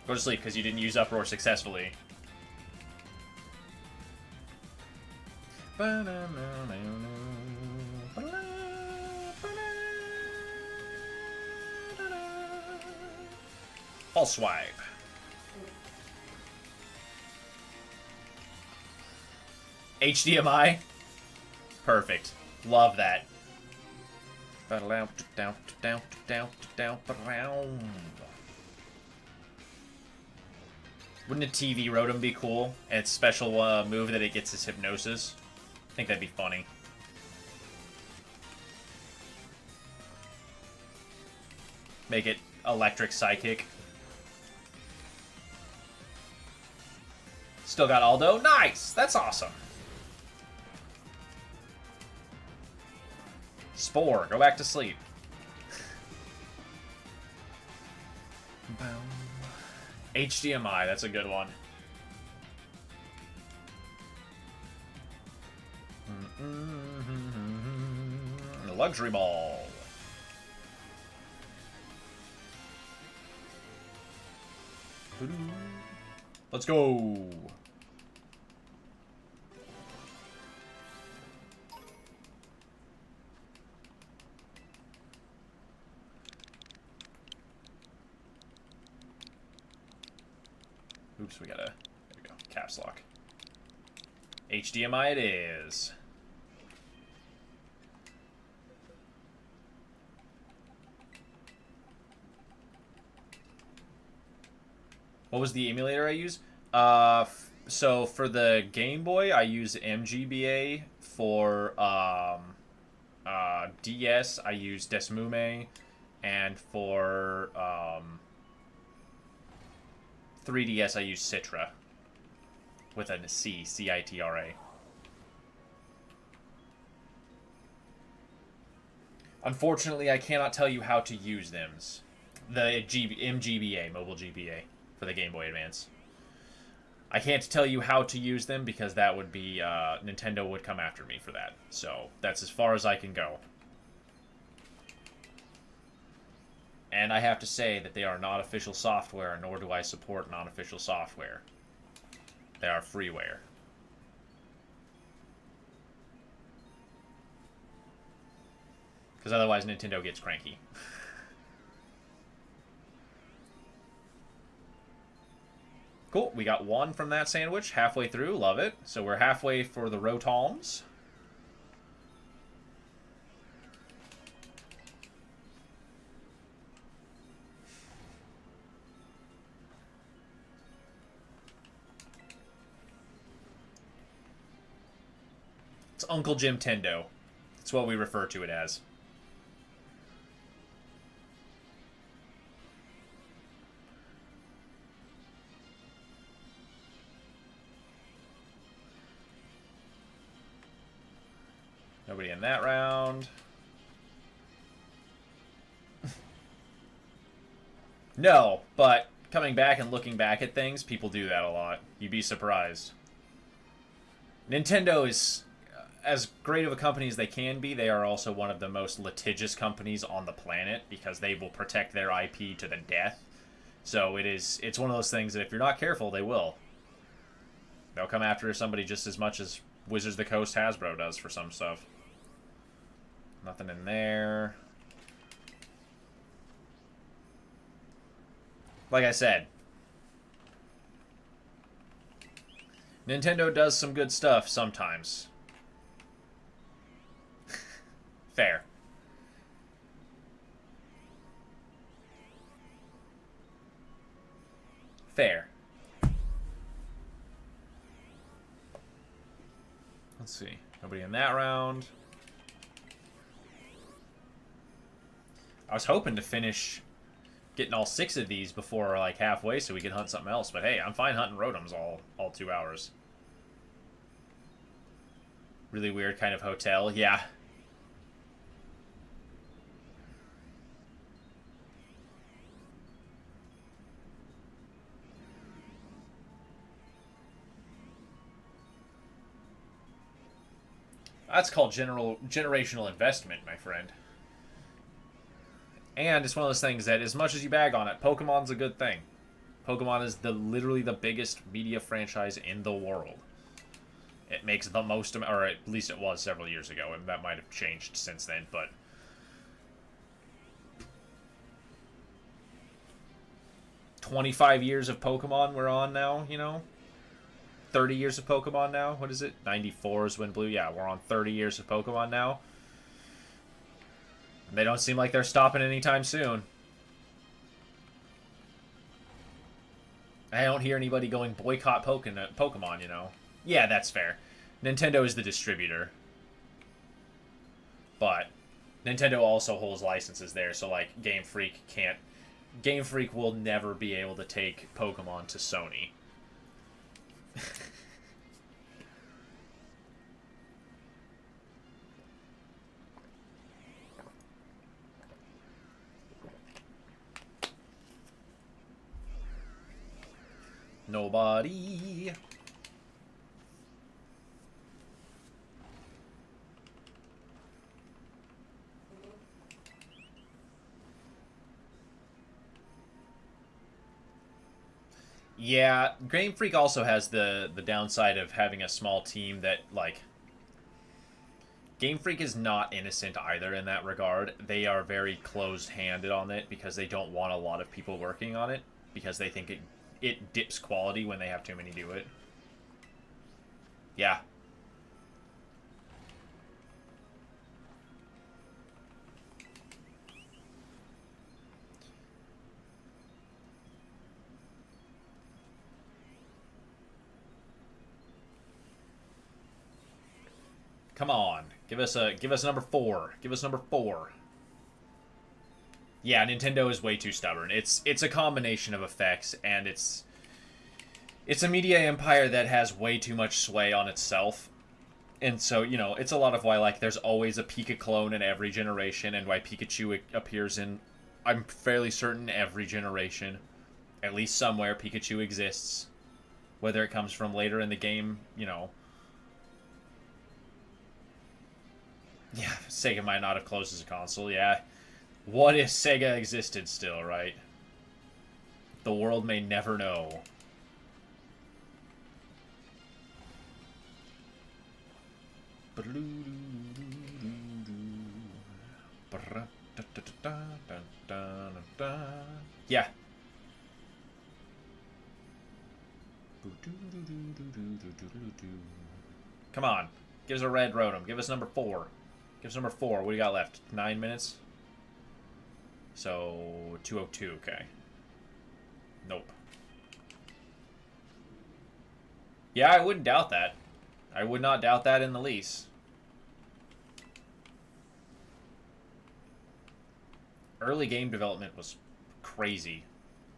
Go to sleep, because you didn't use Uproar successfully. False Swipe. HDMI? Perfect. Love that. Wouldn't a TV Rotom be cool? And its special move that it gets is hypnosis. I think that'd be funny. Make it electric psychic. Still got Aldo. Nice! That's awesome. Spore, go back to sleep. HDMI, that's a good one. Luxury ball. Let's go. Oops, we gotta, there we go, caps lock. HDMI it is. What was the emulator I use? So for the Game Boy, I use MGBA. For DS, I use Desmume. And for 3DS, I use Citra. With a C, C-I-T-R-A. Unfortunately, I cannot tell you how to use them. The MGBA, Mobile GBA, for the Game Boy Advance. I can't tell you how to use them because that would be, Nintendo would come after me for that. So, that's as far as I can go. And I have to say that they are not official software, nor do I support non-official software. They are freeware. Because otherwise Nintendo gets cranky. Cool, we got one from that sandwich, halfway through, love it. So we're halfway for the Rotoms. It's Uncle Jim Tendo. That's what we refer to it as. Nobody in that round. No, but coming back and looking back at things, people do that a lot. You'd be surprised. Nintendo is, as great of a company as they can be, they are also one of the most litigious companies on the planet because they will protect their IP to the death. So it's one of those things that if you're not careful, they will. They'll come after somebody just as much as Wizards of the Coast Hasbro does for some stuff. Nothing in there. Like I said, Nintendo does some good stuff sometimes. Fair. Fair. Let's see. Nobody in that round. I was hoping to finish getting all 6 of these before like halfway so we could hunt something else, but hey, I'm fine hunting Rotoms all 2 hours. Really weird kind of hotel, yeah. That's called generational investment, my friend. And it's one of those things that, as much as you bag on it, Pokemon's a good thing. Pokemon is literally the biggest media franchise in the world. It makes the most, or at least it was several years ago, and that might have changed since then, but 25 years of Pokemon we're on now, you know? 30 years of Pokemon now. What is it? 94 is when Blue. Yeah, we're on 30 years of Pokemon now. They don't seem like they're stopping anytime soon. I don't hear anybody going boycott Pokemon, you know. Yeah, that's fair. Nintendo is the distributor. But Nintendo also holds licenses there, so like Game Freak can't... Game Freak will never be able to take Pokemon to Sony. Nobody. Yeah, Game Freak also has the downside of having a small team that, like... Game Freak is not innocent either in that regard. They are very closed-handed on it because they don't want a lot of people working on it because they think it dips quality when they have too many do it. Yeah. Come on. Give us number 4. Give us number 4. Yeah, Nintendo is way too stubborn. It's a combination of effects, and it's a media empire that has way too much sway on itself. And so, you know, it's a lot of why, like, there's always a Pika clone in every generation, and why Pikachu appears in, I'm fairly certain, every generation. At least somewhere Pikachu exists. Whether it comes from later in the game, you know. Yeah, Sega might not have closed as a console, yeah. What if Sega existed still, right? The world may never know. Yeah. Come on. Give us a red Rotom. Give us number 4. Give us number 4. What do you got left? 9 minutes? So, 202, okay. Nope. Yeah, I wouldn't doubt that. I would not doubt that in the least. Early game development was crazy.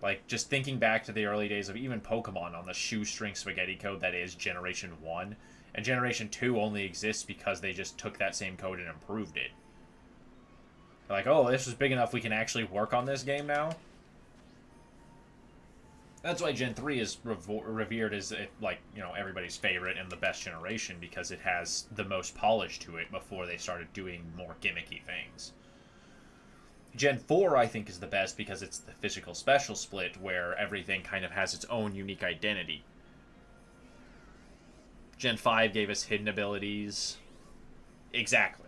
Like, just thinking back to the early days of even Pokemon on the shoestring spaghetti code that is Generation 1. And Generation 2 only exists because they just took that same code and improved it. They're like, oh, this is big enough we can actually work on this game now? That's why Gen 3 is revered as, like, you know, everybody's favorite and the best generation, because it has the most polish to it before they started doing more gimmicky things. Gen 4, I think, is the best because it's the physical special split where everything kind of has its own unique identity. Gen 5 gave us hidden abilities. Exactly.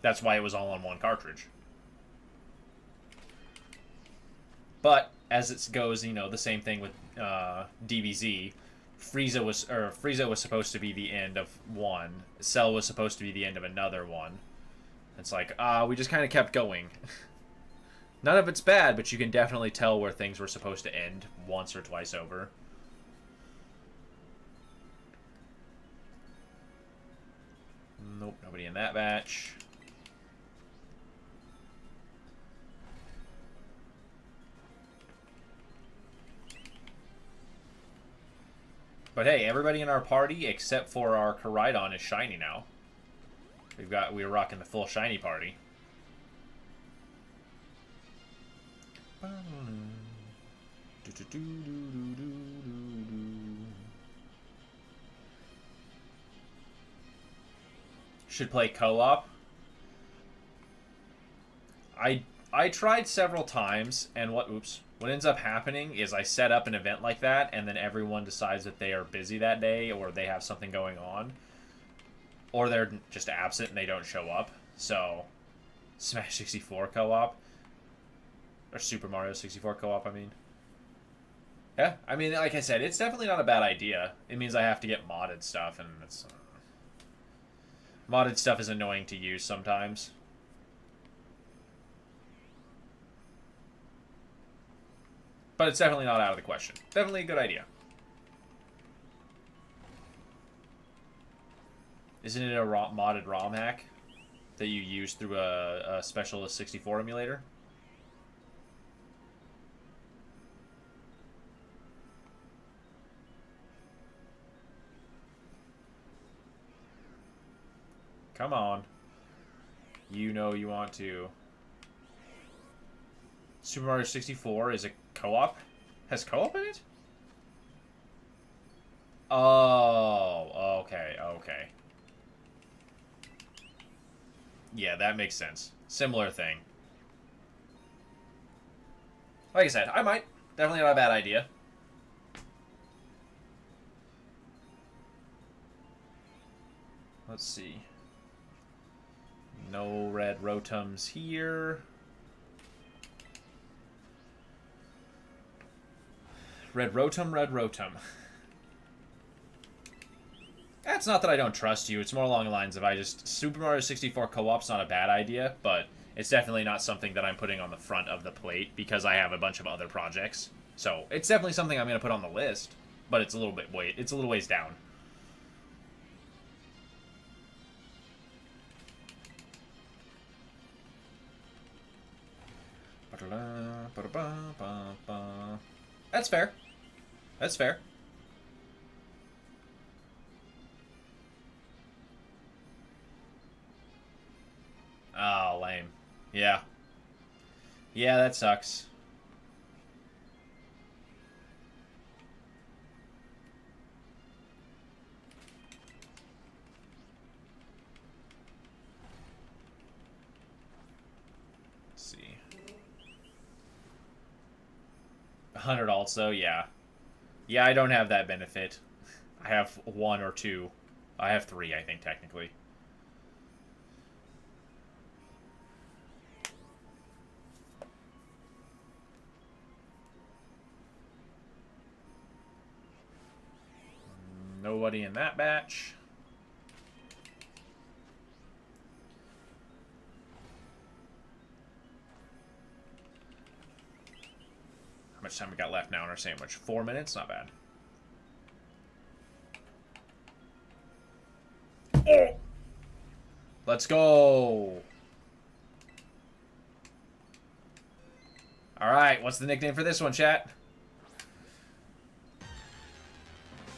That's why it was all on one cartridge. But, as it goes, you know, the same thing with DBZ. Frieza was supposed to be the end of one. Cell was supposed to be the end of another one. It's like, we just kind of kept going. None of it's bad, but you can definitely tell where things were supposed to end once or twice over. Nope, nobody in that batch. But hey, everybody in our party except for our Koraidon is shiny now. We're rocking the full shiny party. Should play co-op. I tried several times, and what ends up happening is I set up an event like that, and then everyone decides that they are busy that day, or they have something going on, or they're just absent and they don't show up. So, Smash 64 co-op, or Super Mario 64 co-op, I mean. Yeah, I mean, like I said, it's definitely not a bad idea. It means I have to get modded stuff, and it's modded stuff is annoying to use sometimes. But it's definitely not out of the question. Definitely a good idea. Isn't it a modded ROM hack that you use through a Specialist 64 emulator? Come on. You know you want to. Super Mario 64 is a co-op? Has co-op in it? Oh, okay, okay. Yeah, that makes sense. Similar thing. Like I said, I might. Definitely not a bad idea. Let's see. No red rotums here. Red rotum, red rotum. It's not that I don't trust you. It's more along the lines of Super Mario 64 co-op's not a bad idea, but it's definitely not something that I'm putting on the front of the plate because I have a bunch of other projects. So it's definitely something I'm going to put on the list, but it's a little ways down. That's fair. That's fair. Oh, lame. Yeah. Yeah, that sucks. Let's see. 100 also, yeah. Yeah, I don't have that benefit. I have 1 or 2. I have 3, I think, technically. Nobody in that batch. How much time we got left now in our sandwich? 4 minutes? Not bad. Oh! Let's go! Alright, what's the nickname for this one, chat?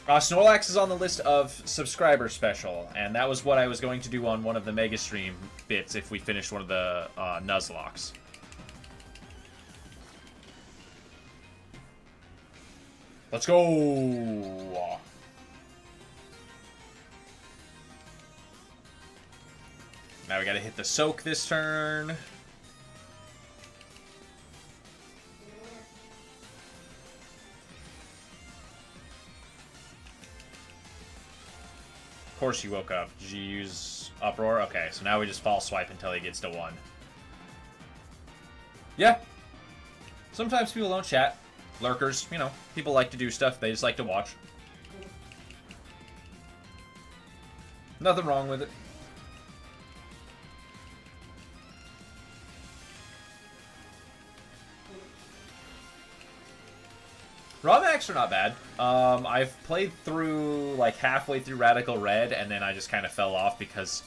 Snorlax is on the list of subscriber special, and that was what I was going to do on one of the Mega Stream bits if we finished one of the Nuzlocks. Let's go! Now we gotta hit the soak this turn. Of course you woke up. Did you use Uproar? Okay, so now we just false swipe until he gets to 1. Yeah. Sometimes people don't chat. Lurkers, you know, people like to do stuff. They just like to watch. Nothing wrong with it. ROM hacks are not bad. I've played through, like, halfway through Radical Red, and then I just kind of fell off because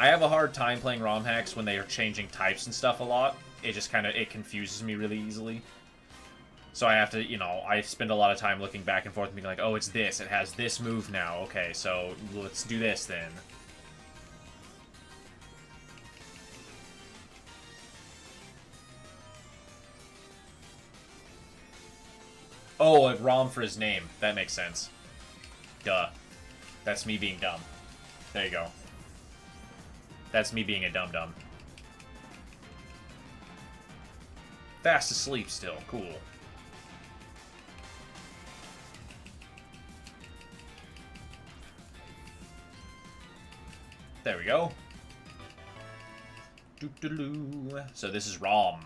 I have a hard time playing ROM hacks when they are changing types and stuff a lot. It just kind of, it confuses me really easily. So I have to, you know, I spend a lot of time looking back and forth and being like, oh, it's this. It has this move now. Okay, so let's do this then. Oh, a ROM for his name. That makes sense. Duh. That's me being dumb. There you go. That's me being a dum-dum. Fast asleep still. Cool. There we go. Doo-doo-doo. So this is ROM.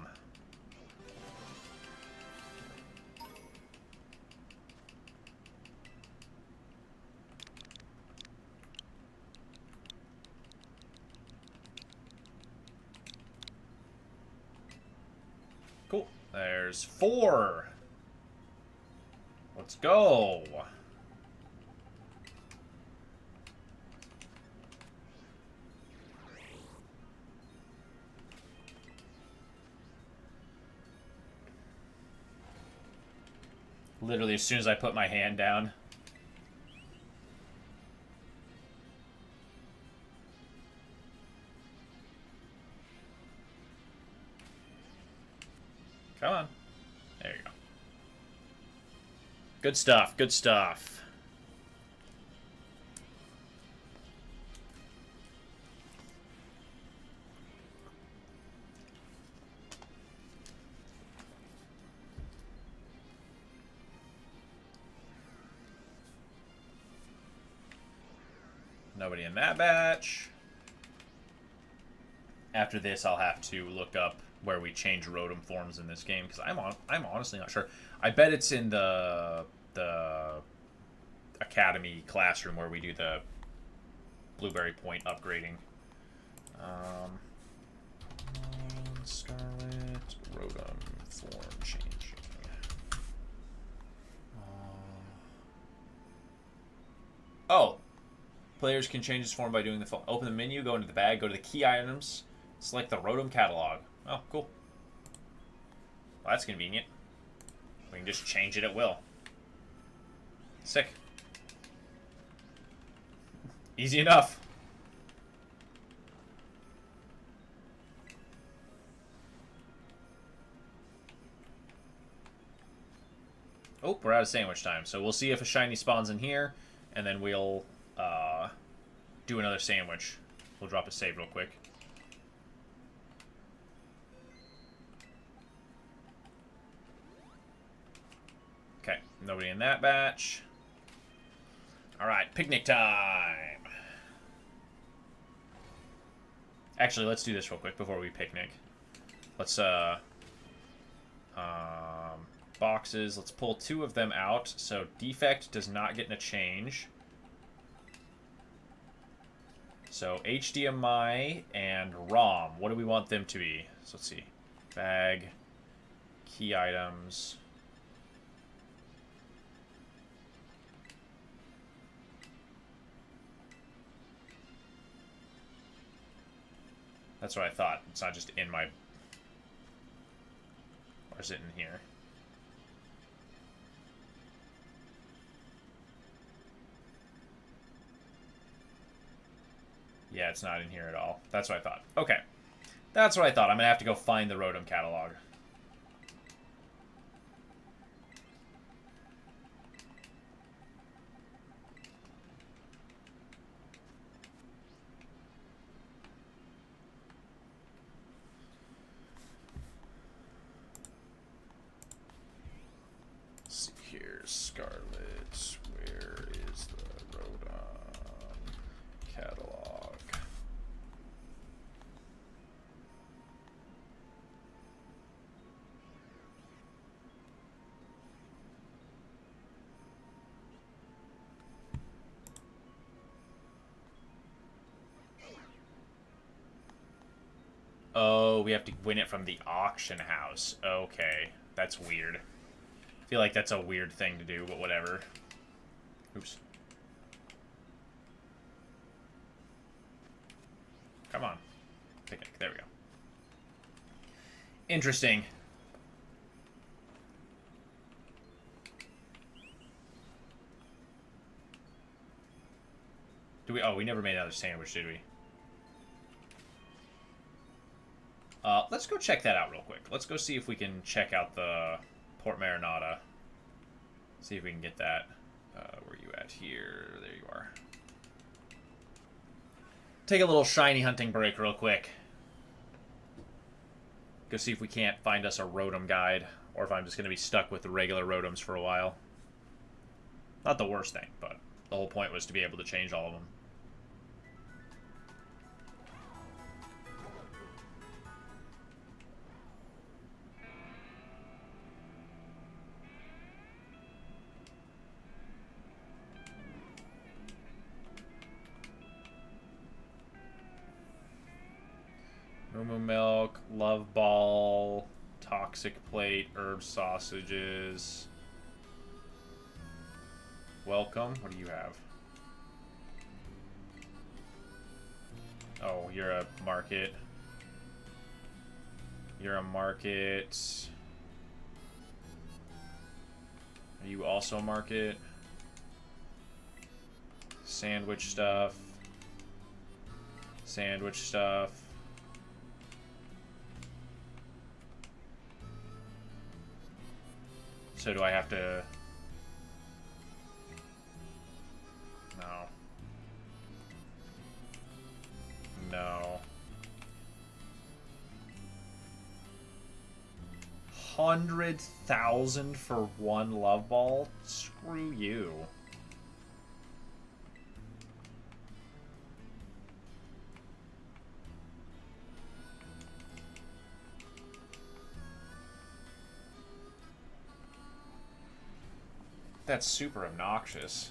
Cool. There's 4. Let's go. Literally, as soon as I put my hand down. Come on. There you go. Good stuff, good stuff. Nobody in that batch. After this, I'll have to look up where we change Rotom forms in this game, because I'm honestly not sure. I bet it's in the Academy classroom where we do the Blueberry Point upgrading. Scarlet Rotom form changing. Oh, players can change his form by doing the open the menu, go into the bag, go to the key items, select the Rotom catalog. Oh, cool. Well, that's convenient. We can just change it at will. Sick. Easy enough. Oh, we're out of sandwich time. So we'll see if a shiny spawns in here, and then we'll do another sandwich. We'll drop a save real quick. Okay, nobody in that batch. Alright, picnic time! Actually, let's do this real quick before we picnic. Let's, boxes. Let's pull 2 of them out. So, defect does not get in a change. So, HDMI and ROM. What do we want them to be? So, let's see. Bag. Key items. That's what I thought. It's not just in my... Or is it in here? Yeah, it's not in here at all. That's what I thought. Okay. That's what I thought. I'm going to have to go find the Rotom catalog. Let's see here. Scarlet. Where is the Rotom catalog? Oh, we have to win it from the auction house. Okay, that's weird. I feel like that's a weird thing to do, but whatever. Oops. Come on. Picnic. There we go. Interesting. Do we? Oh, we never made another sandwich, did we? Let's go check that out real quick. Let's go see if we can check out the Port Marinata. See if we can get that. Where are you at here? There you are. Take a little shiny hunting break real quick. Go see if we can't find us a Rotom guide, or if I'm just going to be stuck with the regular Rotoms for a while. Not the worst thing, but the whole point was to be able to change all of them. Moo Moo Milk, Love Ball, Toxic plate, herb sausages. Welcome. What do you have? Oh, you're a market. You're a market. Are you also a market? Sandwich stuff. Sandwich stuff. So do I have to... No. No. 100,000 for one love ball? Screw you. That's super obnoxious.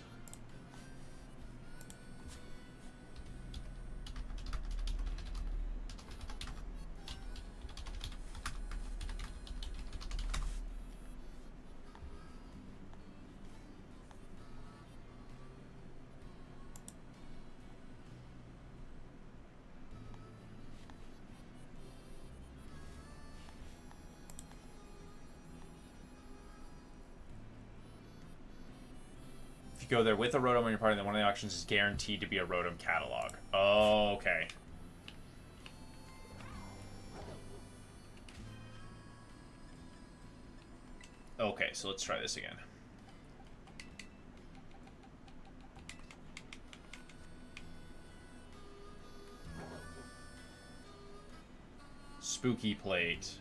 If you go there with a Rotom on your party, then one of the auctions is guaranteed to be a Rotom catalog. Oh, okay. Okay, so let's try this again. Spooky plate.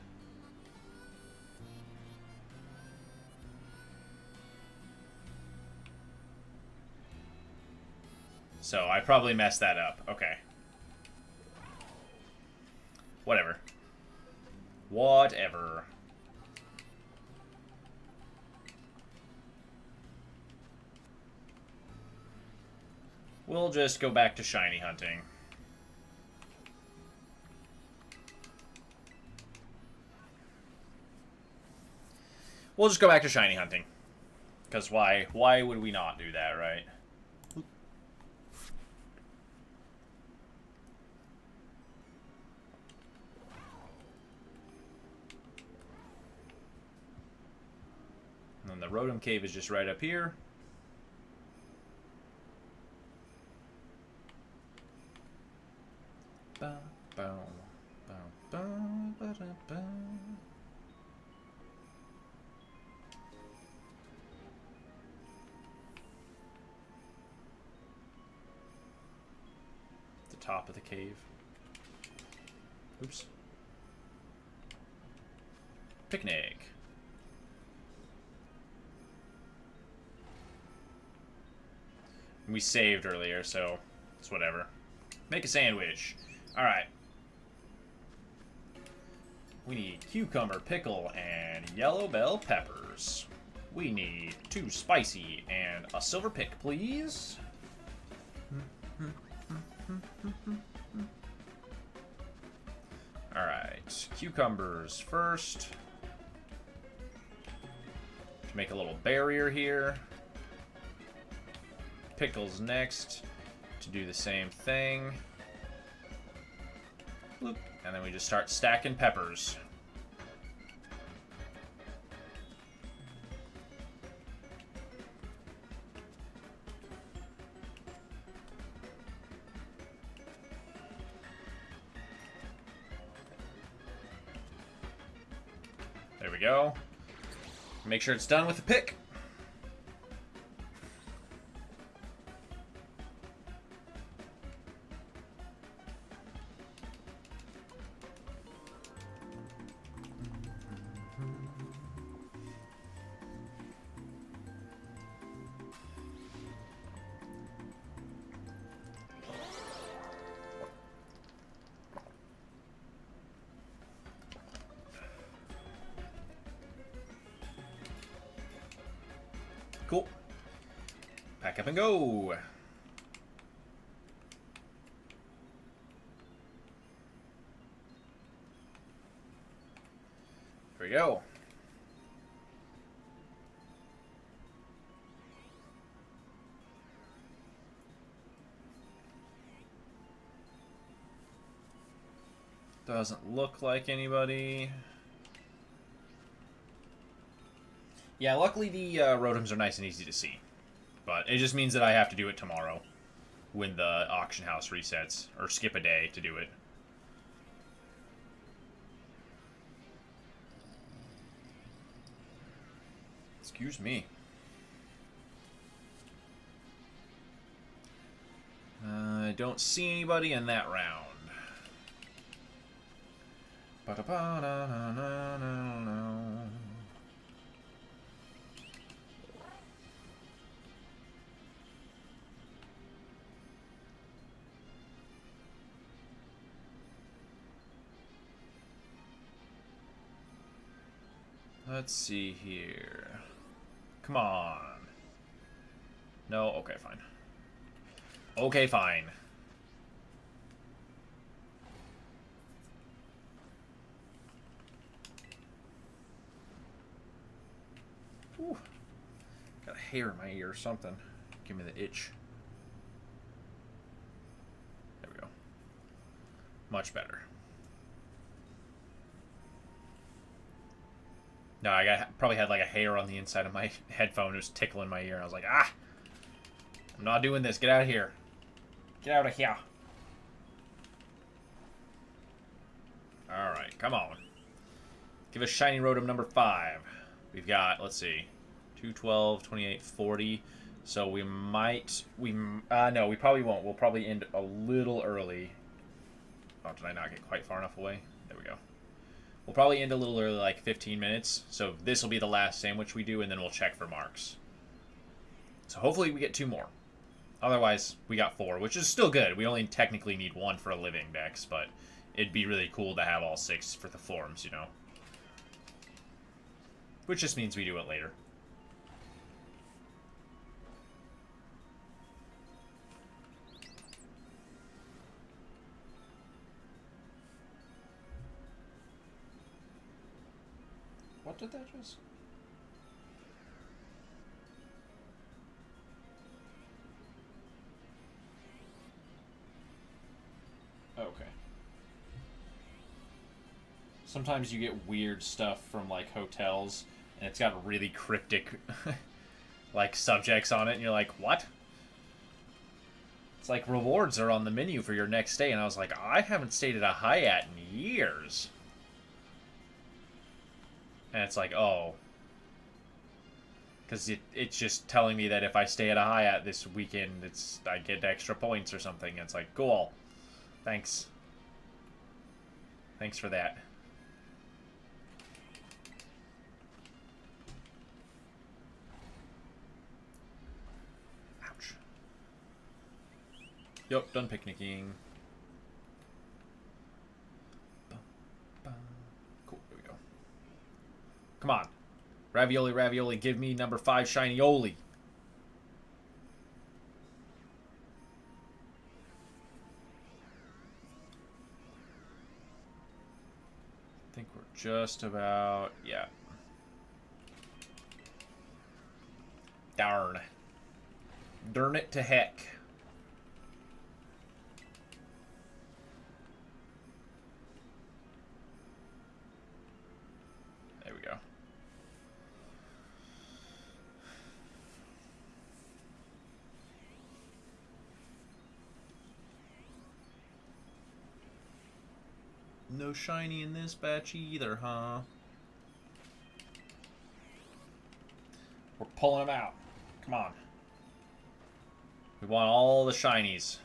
So I probably messed that up. Okay. Whatever. Whatever. We'll just go back to shiny hunting. We'll just go back to shiny hunting. Because why? Why would we not do that, right? And then the Rotom Cave is just right up here. Ba, ba, ba, ba, ba, da, ba. The top of the cave. Oops. Picnic. We saved earlier, so it's whatever. Make a sandwich. Alright. We need cucumber, pickle, and yellow bell peppers. We need 2 spicy and a silver pick, please. Alright. Cucumbers first. To make a little barrier here. Pickles next. To do the same thing. Bloop. And then we just start stacking peppers. There we go. Make sure it's done with the pick. Cool. Pack up and go. There we go. Doesn't look like anybody. Yeah, luckily the Rotoms are nice and easy to see. But it just means that I have to do it tomorrow when the auction house resets. Or skip a day to do it. Excuse me. I don't see anybody in that round. Let's see here. Come on. No? Okay, fine. Okay, fine. Ooh. Got a hair in my ear or something. Give me the itch. There we go. Much better. No, probably had like a hair on the inside of my headphone. It was tickling my ear. I was like, ah! I'm not doing this. Get out of here. Get out of here. Alright, come on. Give us shiny Rotom number 5. We've got, let's see, 212, 28, 40. So we might, no, we probably won't. We'll probably end a little early. Oh, did I not get quite far enough away? There we go. We'll probably end a little early, like 15 minutes. So this will be the last sandwich we do, and then we'll check for marks. So hopefully we get 2 more. Otherwise, we got 4, which is still good. We only technically need 1 for a living dex, but it'd be really cool to have all 6 for the forms, you know? Which just means we do it later. What did that just... Okay. Sometimes you get weird stuff from, like, hotels, and it's got really cryptic, like, subjects on it, and you're like, what? It's like, rewards are on the menu for your next stay, and I was like, I haven't stayed at a Hyatt in years. And it's like, oh. Because it's just telling me that if I stay at a Hyatt this weekend, I get extra points or something. And it's like, cool. Thanks. Thanks for that. Ouch. Yup, done picnicking. Cool, there we go. Come on. Ravioli, ravioli, give me number 5 shiny-oli. I think we're just about... yeah. Darn. Darn it to heck. There we go. No shiny in this batch either, huh? We're pulling them out. Come on. We want all the shinies.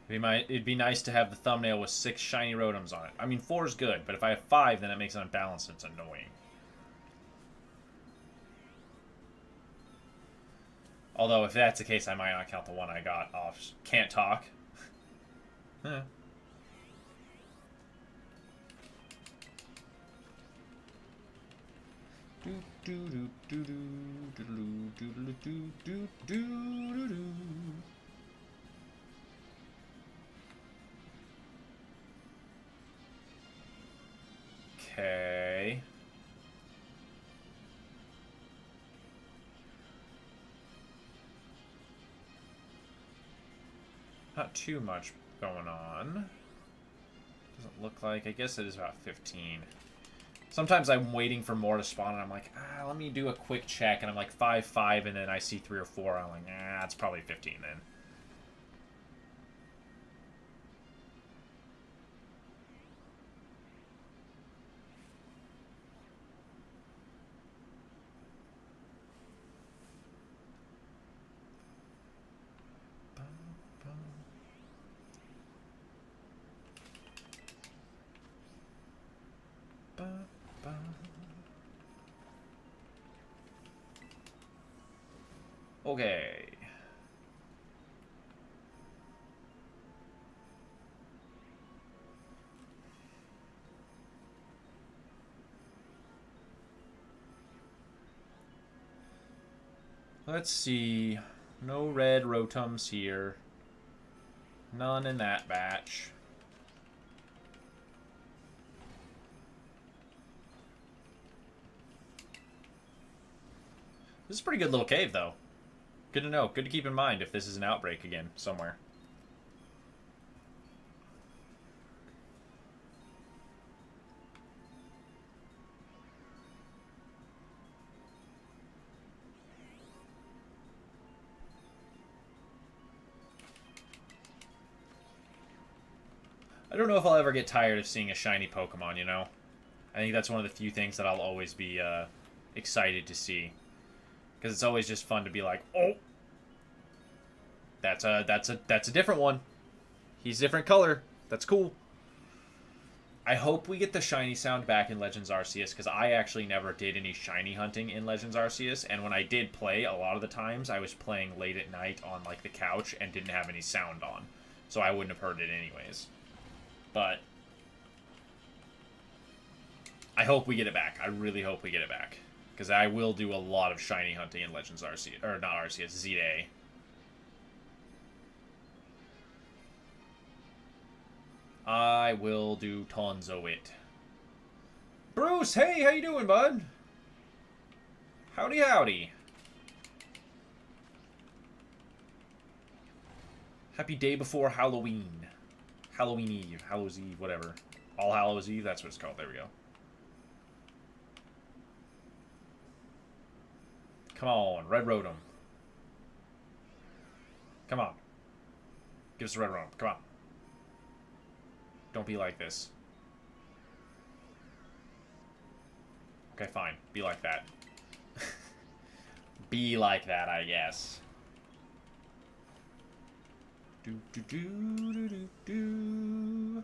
It'd be nice to have the thumbnail with 6 shiny Rotoms on it. I mean, 4 is good, but if I have 5, then it makes it unbalanced. It's annoying. Although, if that's the case, I might not count the one I got off. Can't talk. Eh. Okay. Not too much going on. Doesn't look like. I guess it is about 15. Sometimes I'm waiting for more to spawn, and I'm like, let me do a quick check, and I'm like 5, and then I see 3 or 4. I'm like, it's probably 15 then. Okay. Let's see. No red rotums here. None in that batch. This is a pretty good little cave, though. Good to know. Good to keep in mind if this is an outbreak again somewhere. I don't know if I'll ever get tired of seeing a shiny Pokemon, you know? I think that's one of the few things that I'll always be excited to see. Because it's always just fun to be like, oh, that's a different one. He's different color. That's cool. I hope we get the shiny sound back in Legends Arceus, because I actually never did any shiny hunting in Legends Arceus, and when I did play, a lot of the times I was playing late at night on like the couch and didn't have any sound on, so I wouldn't have heard it anyways. But I hope we get it back. I really hope we get it back. Because I will do a lot of shiny hunting in Legends Arceus. Or not Arceus, Z-Day. I will do tons of it. Bruce, hey, how you doing, bud? Howdy, howdy. Happy day before Halloween. Halloween Eve. Hallows Eve, whatever. All Hallows Eve, that's what it's called. There we go. Come on, Red Rotom. Come on. Give us a Red Rotom. Come on. Don't be like this. Okay, fine. Be like that. Be like that, I guess. Do do do do do do.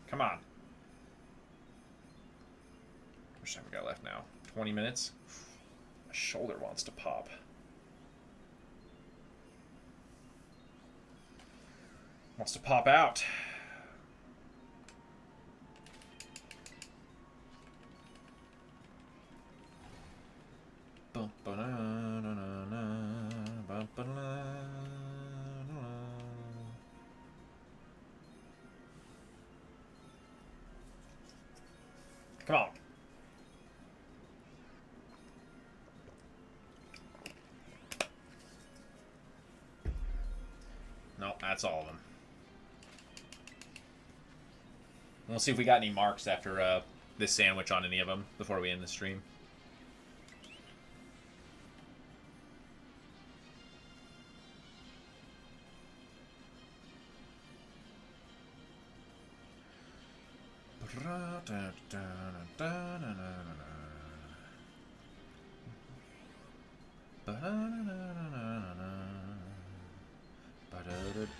Come on. How much time we got left now? 20 minutes? My shoulder wants to pop. Wants to pop out. Come on. No, that's all of them. We'll see if we got any marks after this sandwich on any of them before we end the stream.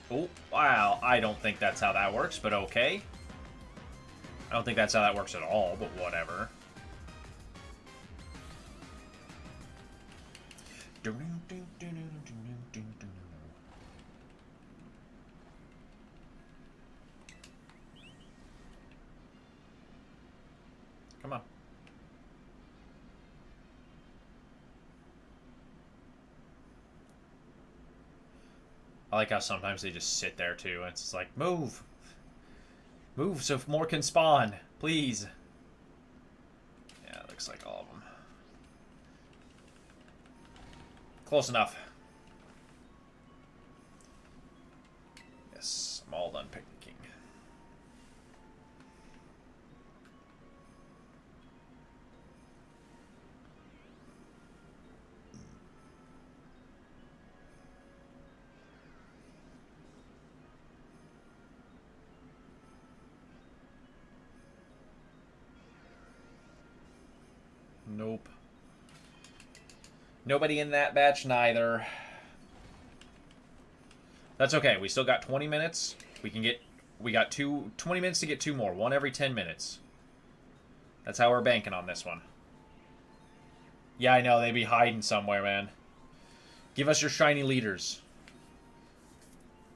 Oh, wow. I don't think that's how that works, but okay. I don't think that's how that works at all, but whatever. Come on. I like how sometimes they just sit there too, and it's just like, move! Move so more can spawn, please. looks like all of them. Close enough. Yes, I'm all done picking. Nope. Nobody in that batch neither. That's okay. We still got 20 minutes. We got 20 minutes to get 2 more. 1 every 10 minutes. That's how we're banking on this one. Yeah, I know. They be hiding somewhere, man. Give us your shiny leaders.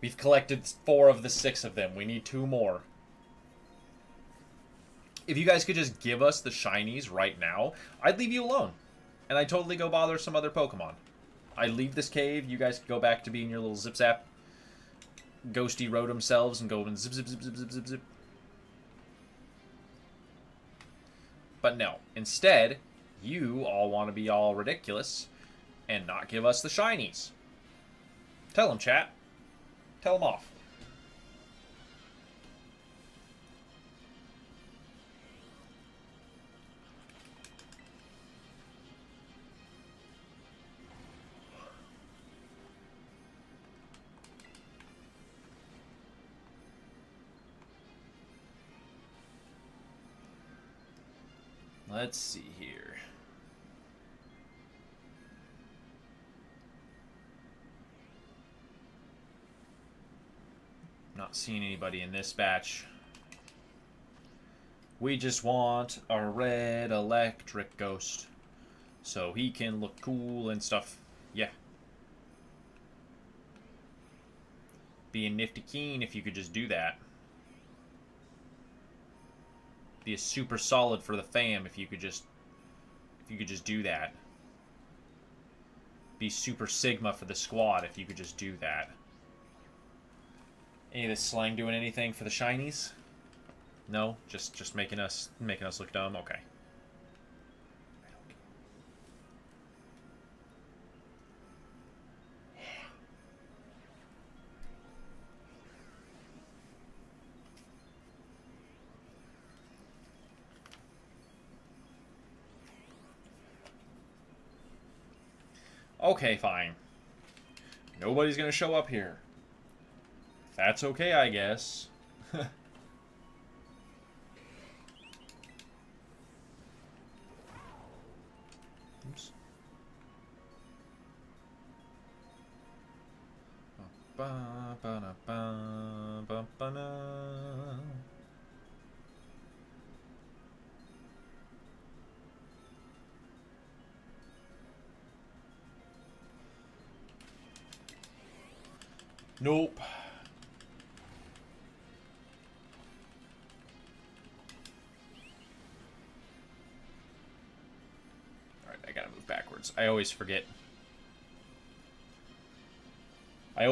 We've collected 4 of the 6 of them. We need 2 more. If you guys could just give us the shinies right now, I'd leave you alone. And I'd totally go bother some other Pokemon. I'd leave this cave, you guys could go back to being your little zip-zap ghosty Rotom selves and go and zip, zip, zip, zip, zip, zip, zip. But no. Instead, you all want to be all ridiculous and not give us the shinies. Tell them, chat. Tell them off. Let's see here. Not seeing anybody in this batch. We just want a red electric ghost so he can look cool and stuff. Yeah. Be a nifty keen if you could just do that. Be a super solid for the fam if you could just do that. Be super sigma for the squad if you could just do that. Any of this slang doing anything for the shinies? No, just making us look dumb. Okay. Okay, fine. Nobody's gonna show up here. That's okay, I guess. Oops. Nope. Alright, I gotta move backwards. I always forget. I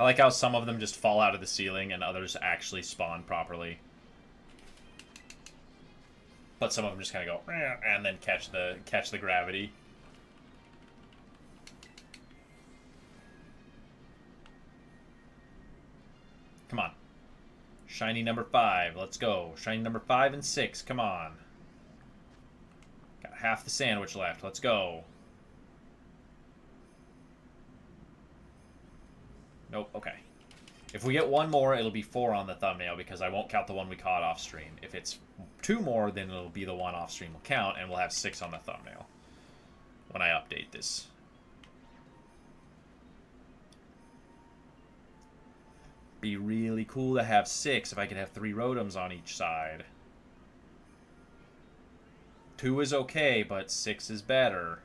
like how some of them just fall out of the ceiling and others actually spawn properly. But some of them just kind of go and then catch the gravity. Come on. Shiny number 5. Let's go. Shiny number 5 and 6. Come on. Got half the sandwich left. Let's go. Nope. Okay. If we get 1 more, it'll be 4 on the thumbnail because I won't count the one we caught off stream. If it's 2 more, then it'll be the one off stream will count, and we'll have 6 on the thumbnail when I update this. Be really cool to have 6 if I could have 3 Rotoms on each side. 2 is okay, but 6 is better.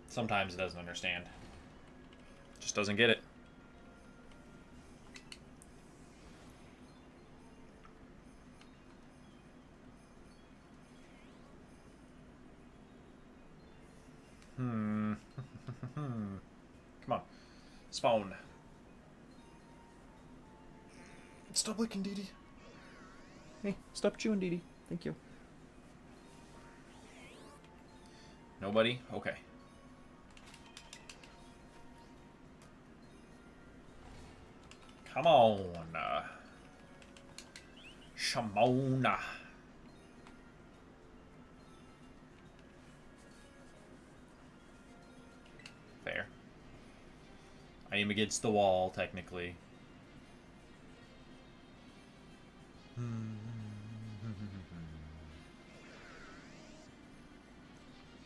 Sometimes it doesn't understand. Just doesn't get it. Come on. Spawn. Stop licking, Dee Dee. Hey, stop chewing, Dee Dee. Thank you. Nobody? Okay. Come on. Shamona. Fair. I am against the wall, technically.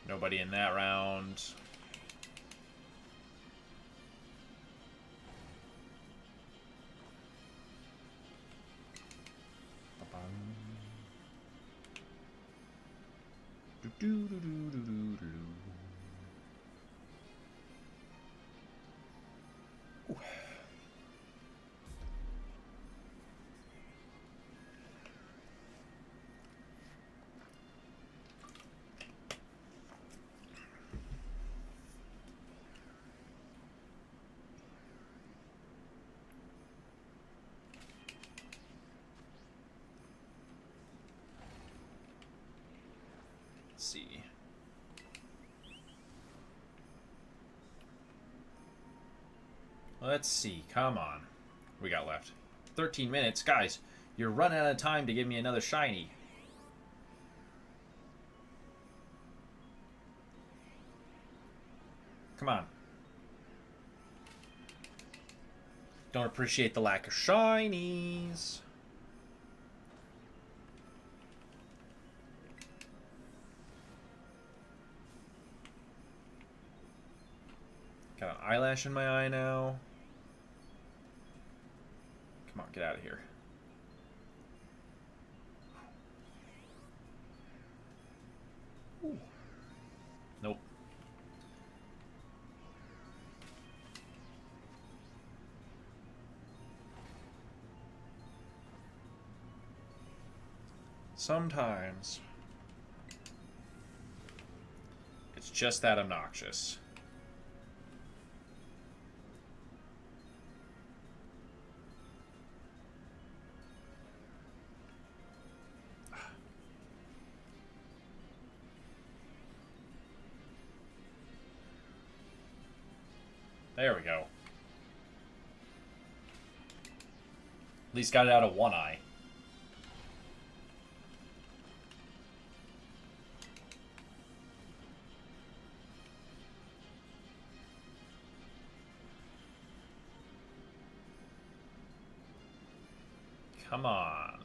Nobody in that round. Ooh. Let's see. Let's see. Come on. We got left 13 minutes. Guys, you're running out of time to give me another shiny. Come on. Don't appreciate the lack of shinies. Got an eyelash in my eye now. Come on, get out of here. Ooh. Nope. Sometimes it's just that obnoxious. There we go. At least got it out of one eye. Come on.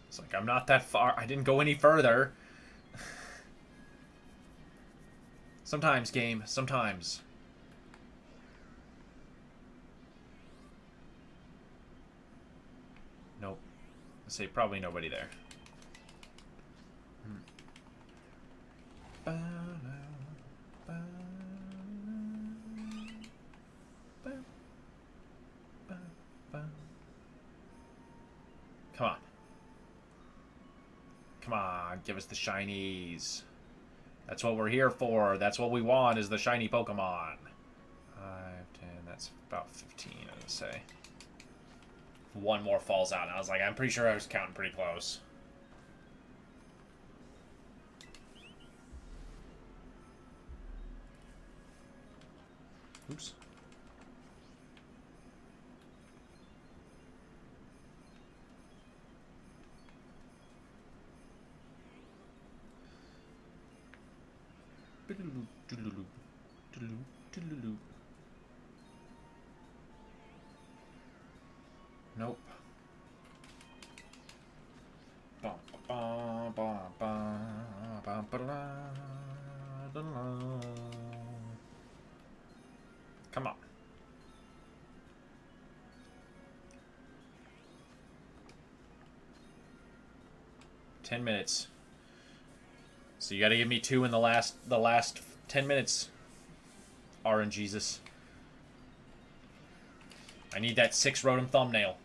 It's like I'm not that far. I didn't go any further. Sometimes, game. Sometimes. Nope. I'd say probably nobody there. Come on. Come on, give us the shinies. That's what we're here for. That's what we want, is the shiny Pokemon. 5, 10, that's about 15, I would say. One more falls out, and I was like, I'm pretty sure I was counting pretty close. Oops. Nope. Come on. $10 minutes. So you got to give me 2 in the last 10 minutes. RNGesus. I need that 6 Rotom thumbnail.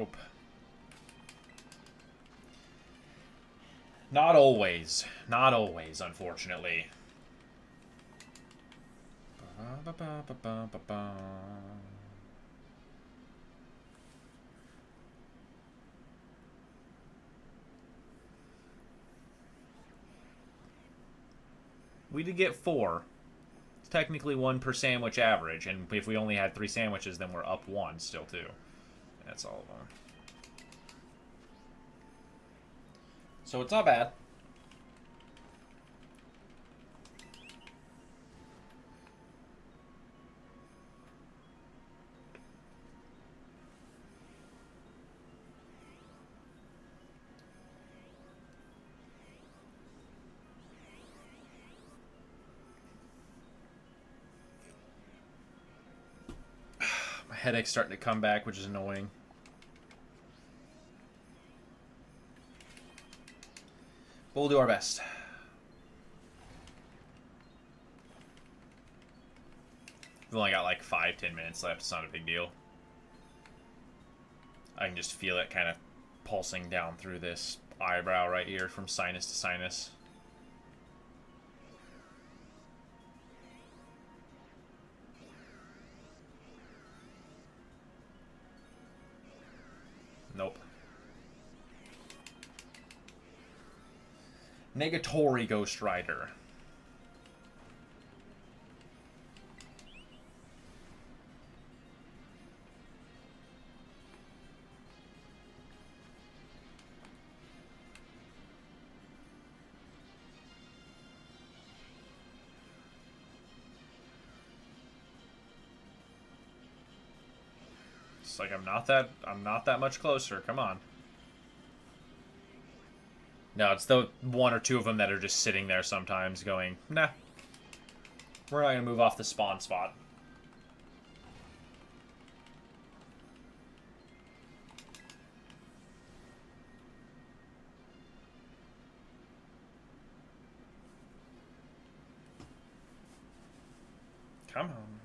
Nope. Not always. Not always, unfortunately. We did get 4. It's technically 1 per sandwich average, and if we only had 3 sandwiches, then we're up 1 still, too. That's all of them. So it's not bad. My headache's starting to come back, which is annoying. But we'll do our best. We've only got like 5-10 minutes left. It's not a big deal. I can just feel it kind of pulsing down through this eyebrow right here from sinus to sinus. Nope. Negatory Ghost Rider. It's like I'm not that much closer. Come on. No, it's the 1 or 2 of them that are just sitting there sometimes going, nah. We're not going to move off the spawn spot. Come on.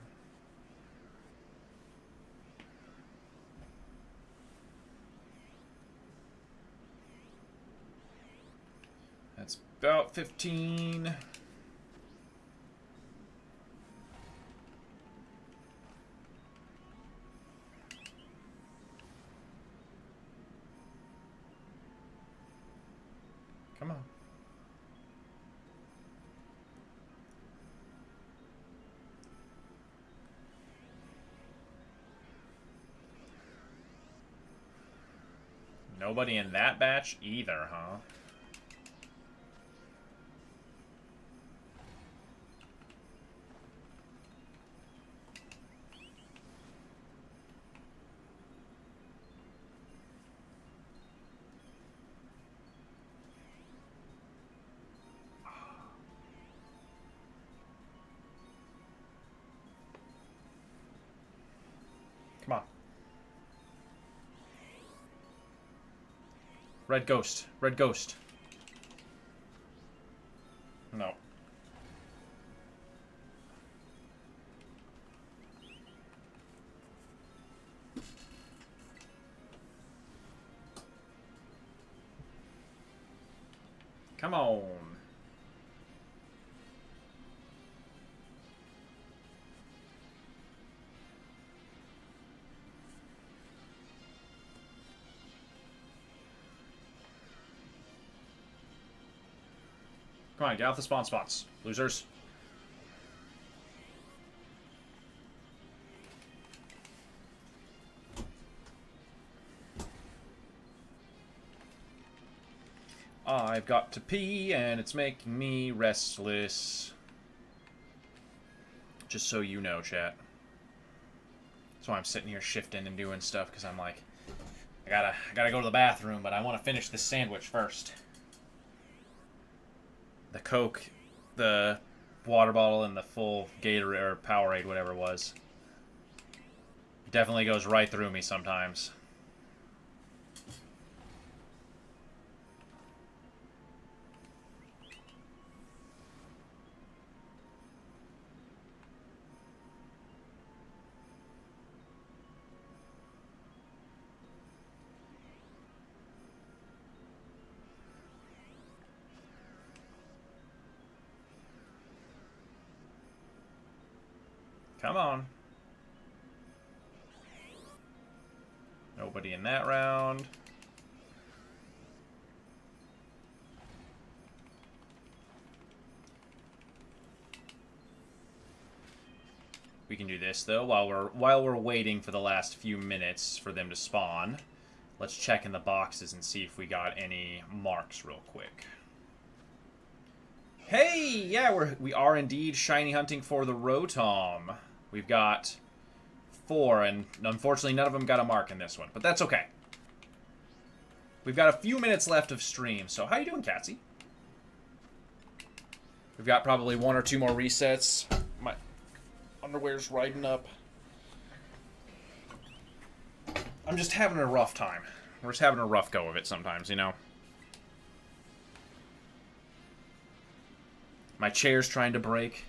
That's about 15. Come on. Nobody in that batch either, huh? Come on. Red Ghost. Red Ghost. No. Come on. Come on, get off the spawn spots, losers. I've got to pee, and it's making me restless. Just so you know, chat. That's why I'm sitting here shifting and doing stuff, because I'm like, I gotta go to the bathroom, but I want to finish this sandwich first. The Coke, the water bottle, and the full Gatorade or Powerade, whatever it was. Definitely goes right through me sometimes. Come on. Nobody in that round. We can do this though while we're waiting for the last few minutes for them to spawn. Let's check in the boxes and see if we got any marks real quick. Hey, yeah, we are indeed shiny hunting for the Rotom. We've got 4, and unfortunately none of them got a mark in this one, but that's okay. We've got a few minutes left of stream, so how you doing, Catsy? We've got probably 1 or 2 more resets. My underwear's riding up. I'm just having a rough time. We're just having a rough go of it sometimes, you know? My chair's trying to break.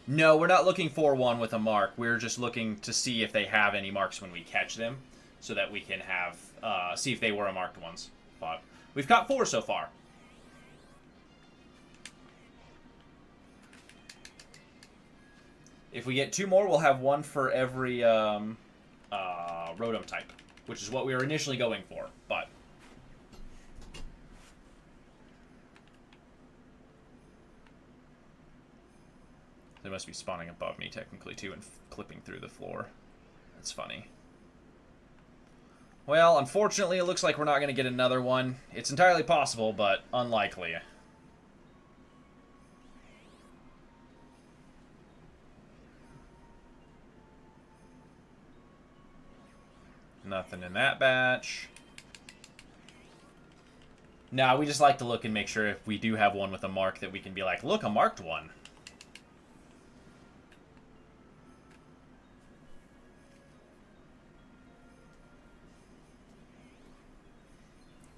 No, we're not looking for one with a mark. We're just looking to see if they have any marks when we catch them, so that we can have see if they were marked ones. But we've caught 4 so far. If we get 2 more, we'll have 1 for every Rotom type, which is what we were initially going for, but... They must be spawning above me, technically, too, and clipping through the floor. That's funny. Well, unfortunately, it looks like we're not going to get another one. It's entirely possible, but unlikely. Nothing in that batch. Nah, we just like to look and make sure if we do have one with a mark that we can be like, look, a marked one.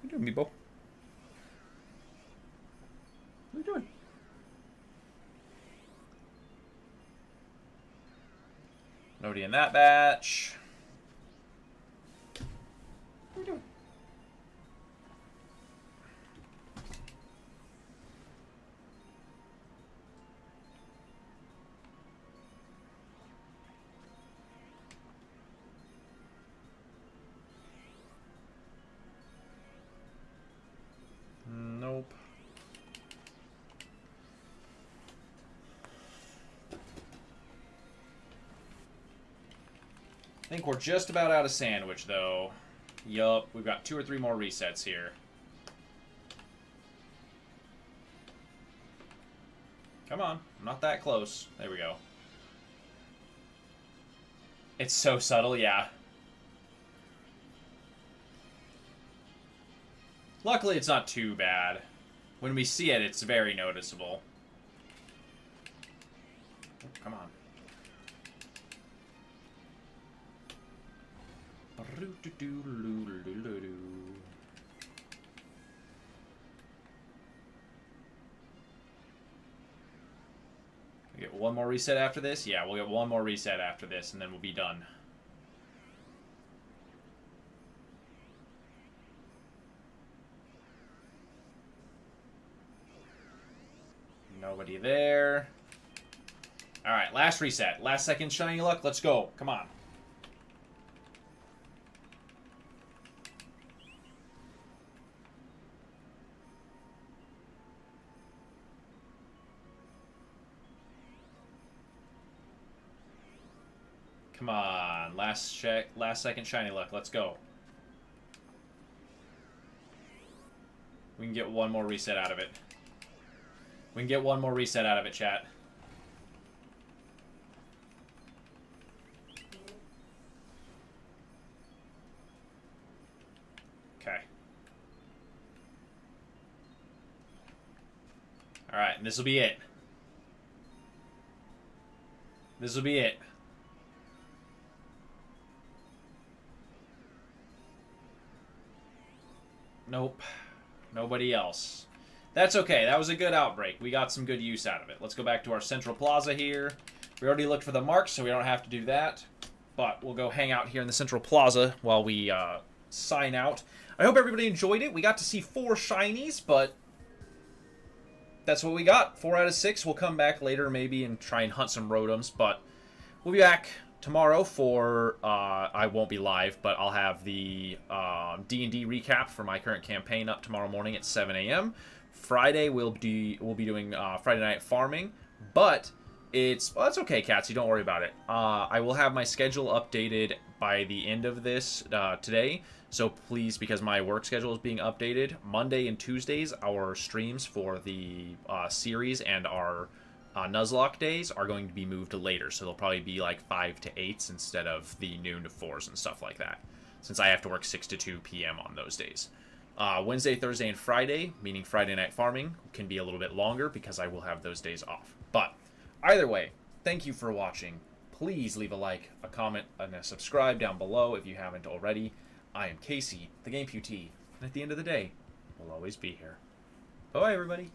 What are you doing, Meepo? What are you doing? Nobody in that batch. What are you doing? Nope. I think we're just about out of sandwich, though. Yup, we've got 2 or 3 more resets here. Come on, I'm not that close. There we go. It's so subtle, yeah. Luckily, it's not too bad. When we see it, it's very noticeable. Oh, come on. We get 1 more reset after this? Yeah, we'll get 1 more reset after this, and then we'll be done. Nobody there. Alright, last reset. Last second shiny luck. Let's go. Come on. Come on. Last second shiny luck. Let's go. We can get 1 more reset out of it. We can get 1 more reset out of it, chat. Okay. Alright, and this will be it. This will be it. Nope. Nobody else. That's okay. That was a good outbreak. We got some good use out of it. Let's go back to our central plaza here. We already looked for the marks, so we don't have to do that. But we'll go hang out here in the central plaza while we sign out. I hope everybody enjoyed it. We got to see 4 shinies, but that's what we got. 4 out of 6. We'll come back later maybe and try and hunt some Rotoms, but we'll be back tomorrow for, I won't be live, but I'll have the D&D recap for my current campaign up tomorrow morning at 7 a.m. Friday we'll be doing Friday night farming, but it's okay, Catsy, don't worry about it. I will have my schedule updated by the end of this today, so please, because my work schedule is being updated, Monday and Tuesdays, our streams for the series and our Nuzlocke days are going to be moved to later, so they'll probably be like 5 to 8s instead of the noon to 4s and stuff like that, since I have to work 6 to 2 p.m. on those days. Wednesday, Thursday, and Friday, meaning Friday night farming, can be a little bit longer because I will have those days off. But either way, thank you for watching. Please leave a like, a comment, and a subscribe down below if you haven't already. I am Casey, the Game Amputee, and at the end of the day, we'll always be here. Bye, everybody.